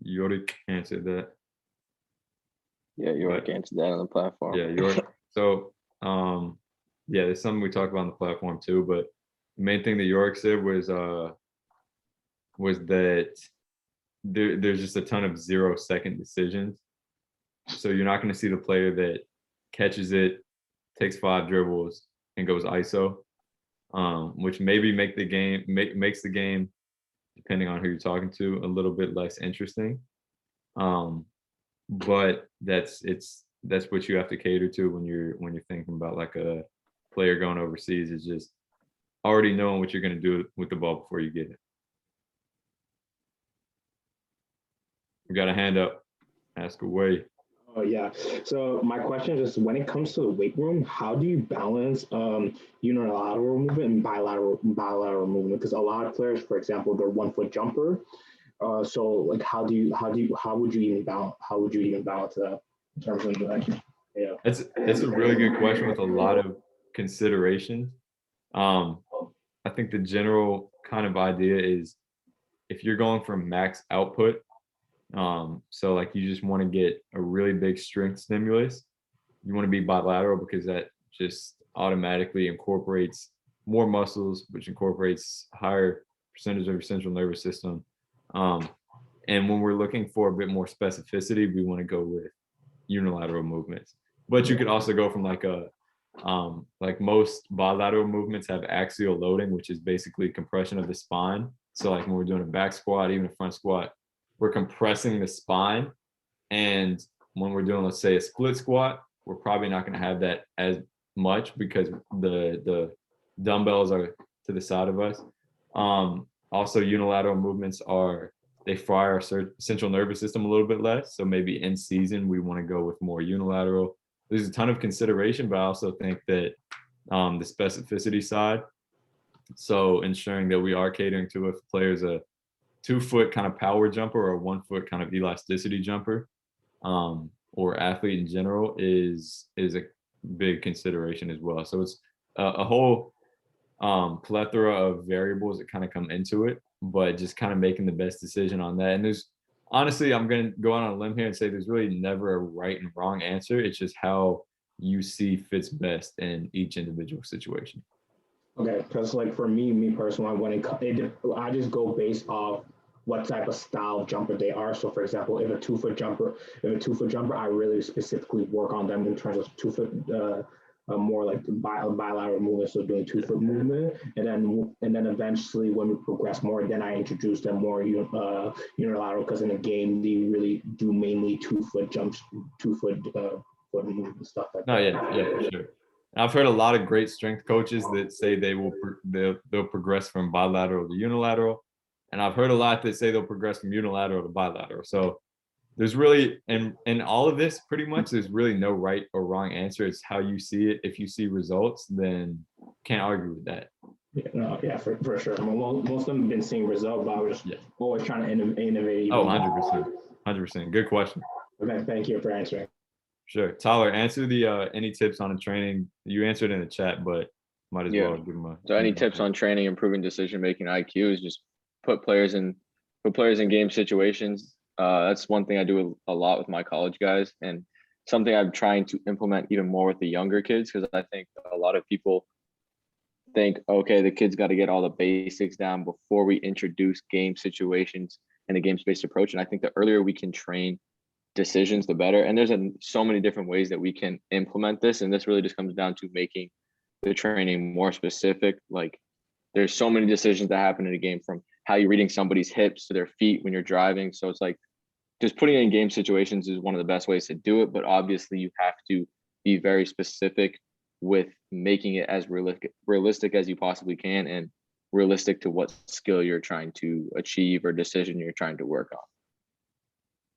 Yorick answered that. Yeah, Yorick answered that on the platform. Yeah, Yorick. So, yeah, there's something we talk about on the platform too, but the main thing that Yorick said was that there's just a ton of 0-second decisions. So you're not going to see the player that catches it, takes 5 dribbles, and goes ISO, which maybe makes the game, depending on who you're talking to, a little bit less interesting. But it's that's what you have to cater to when you're thinking about like a player going overseas, is just already knowing what you're going to do with the ball before you get it. We got a hand up. Ask away. Oh yeah. So my question is, when it comes to the weight room, how do you balance unilateral movement and bilateral movement? Because a lot of players, for example, they're 1 foot jumper. So like, how would you even balance that in terms of like, yeah? It's a really good question with a lot of considerations. I think the general kind of idea is, if you're going for max output, so like you just want to get a really big strength stimulus, you want to be bilateral, because that just automatically incorporates more muscles, which incorporates higher percentage of your central nervous system. And when we're looking for a bit more specificity, we want to go with unilateral movements. But you could also go from like like most bilateral movements have axial loading, which is basically compression of the spine. So like when we're doing a back squat, even a front squat, we're compressing the spine. And when we're doing, let's say, a split squat, we're probably not going to have that as much because the dumbbells are to the side of us. Also, unilateral movements they fry our central nervous system a little bit less. So maybe in season, we want to go with more unilateral. There's a ton of consideration, but I also think that the specificity side, so ensuring that we are catering to, if a player's a 2 foot kind of power jumper or a 1 foot kind of elasticity jumper, or athlete in general, is a big consideration as well. So it's a whole plethora of variables that kind of come into it, but just kind of making the best decision on that. And there's, honestly, I'm going to go on a limb here and say there's really never a right and wrong answer. It's just how you see fits best in each individual situation. Okay, because like for me personally, I just go based off what type of style of jumper they are. So for example, if a 2 foot jumper, I really specifically work on them in terms of 2 foot, more like bilateral movement, so doing 2 foot movement, and then eventually when we progress more, then I introduce them more unilateral, because in the game they really do mainly 2 foot jumps, 2 foot foot movement and stuff like that. No, yeah, for sure. I've heard a lot of great strength coaches that say they'll progress from bilateral to unilateral, and I've heard a lot that say they'll progress from unilateral to bilateral. So there's really, in all of this, pretty much, there's really no right or wrong answer. It's how you see it. If you see results, then can't argue with that. Yeah, no, yeah, for sure. I mean, most of them have been seeing results, but I was just always trying to innovate. Oh, 100%. 100%. Good question. Okay, thank you for answering. Sure. Tyler, answer the any tips on the training. You answered in the chat, but might as well give them a. So any tips on training, improving decision-making IQ is just put players in game situations. That's one thing I do a lot with my college guys, and something I'm trying to implement even more with the younger kids, because I think a lot of people think, okay, the kid's got to get all the basics down before we introduce game situations and a games-based approach. And I think the earlier we can train decisions, the better. And there's so many different ways that we can implement this, and this really just comes down to making the training more specific. Like, there's so many decisions that happen in a game, from how you're reading somebody's hips to their feet when you're driving. So it's like, just putting it in game situations is one of the best ways to do it, but obviously you have to be very specific with making it as realistic as you possibly can, and realistic to what skill you're trying to achieve or decision you're trying to work on.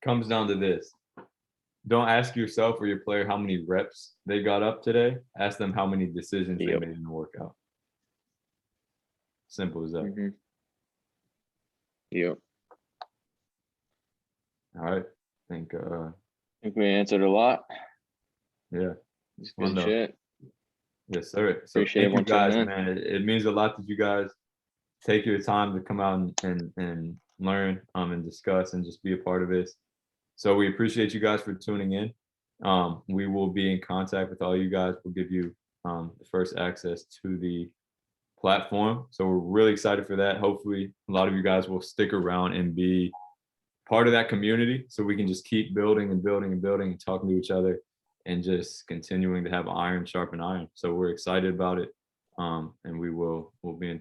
Comes down to this. Don't ask yourself or your player how many reps they got up today. Ask them how many decisions they made in the workout. Simple as that. Mm-hmm. Yep. All right. I think we answered a lot. Yeah. It's good shit. Yes, sir. So appreciate thank you guys, in. man. It means a lot that you guys take your time to come out and learn and discuss and just be a part of this. So we appreciate you guys for tuning in. We will be in contact with all you guys. We'll give you the first access to the platform. So we're really excited for that. Hopefully a lot of you guys will stick around and be part of that community, so we can just keep building and building and building and talking to each other and just continuing to have iron sharpen iron. So we're excited about it. And we'll be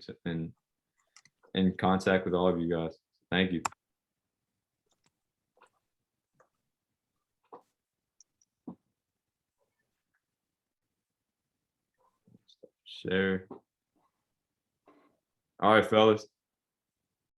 in contact with all of you guys. Thank you. Share. All right, fellas.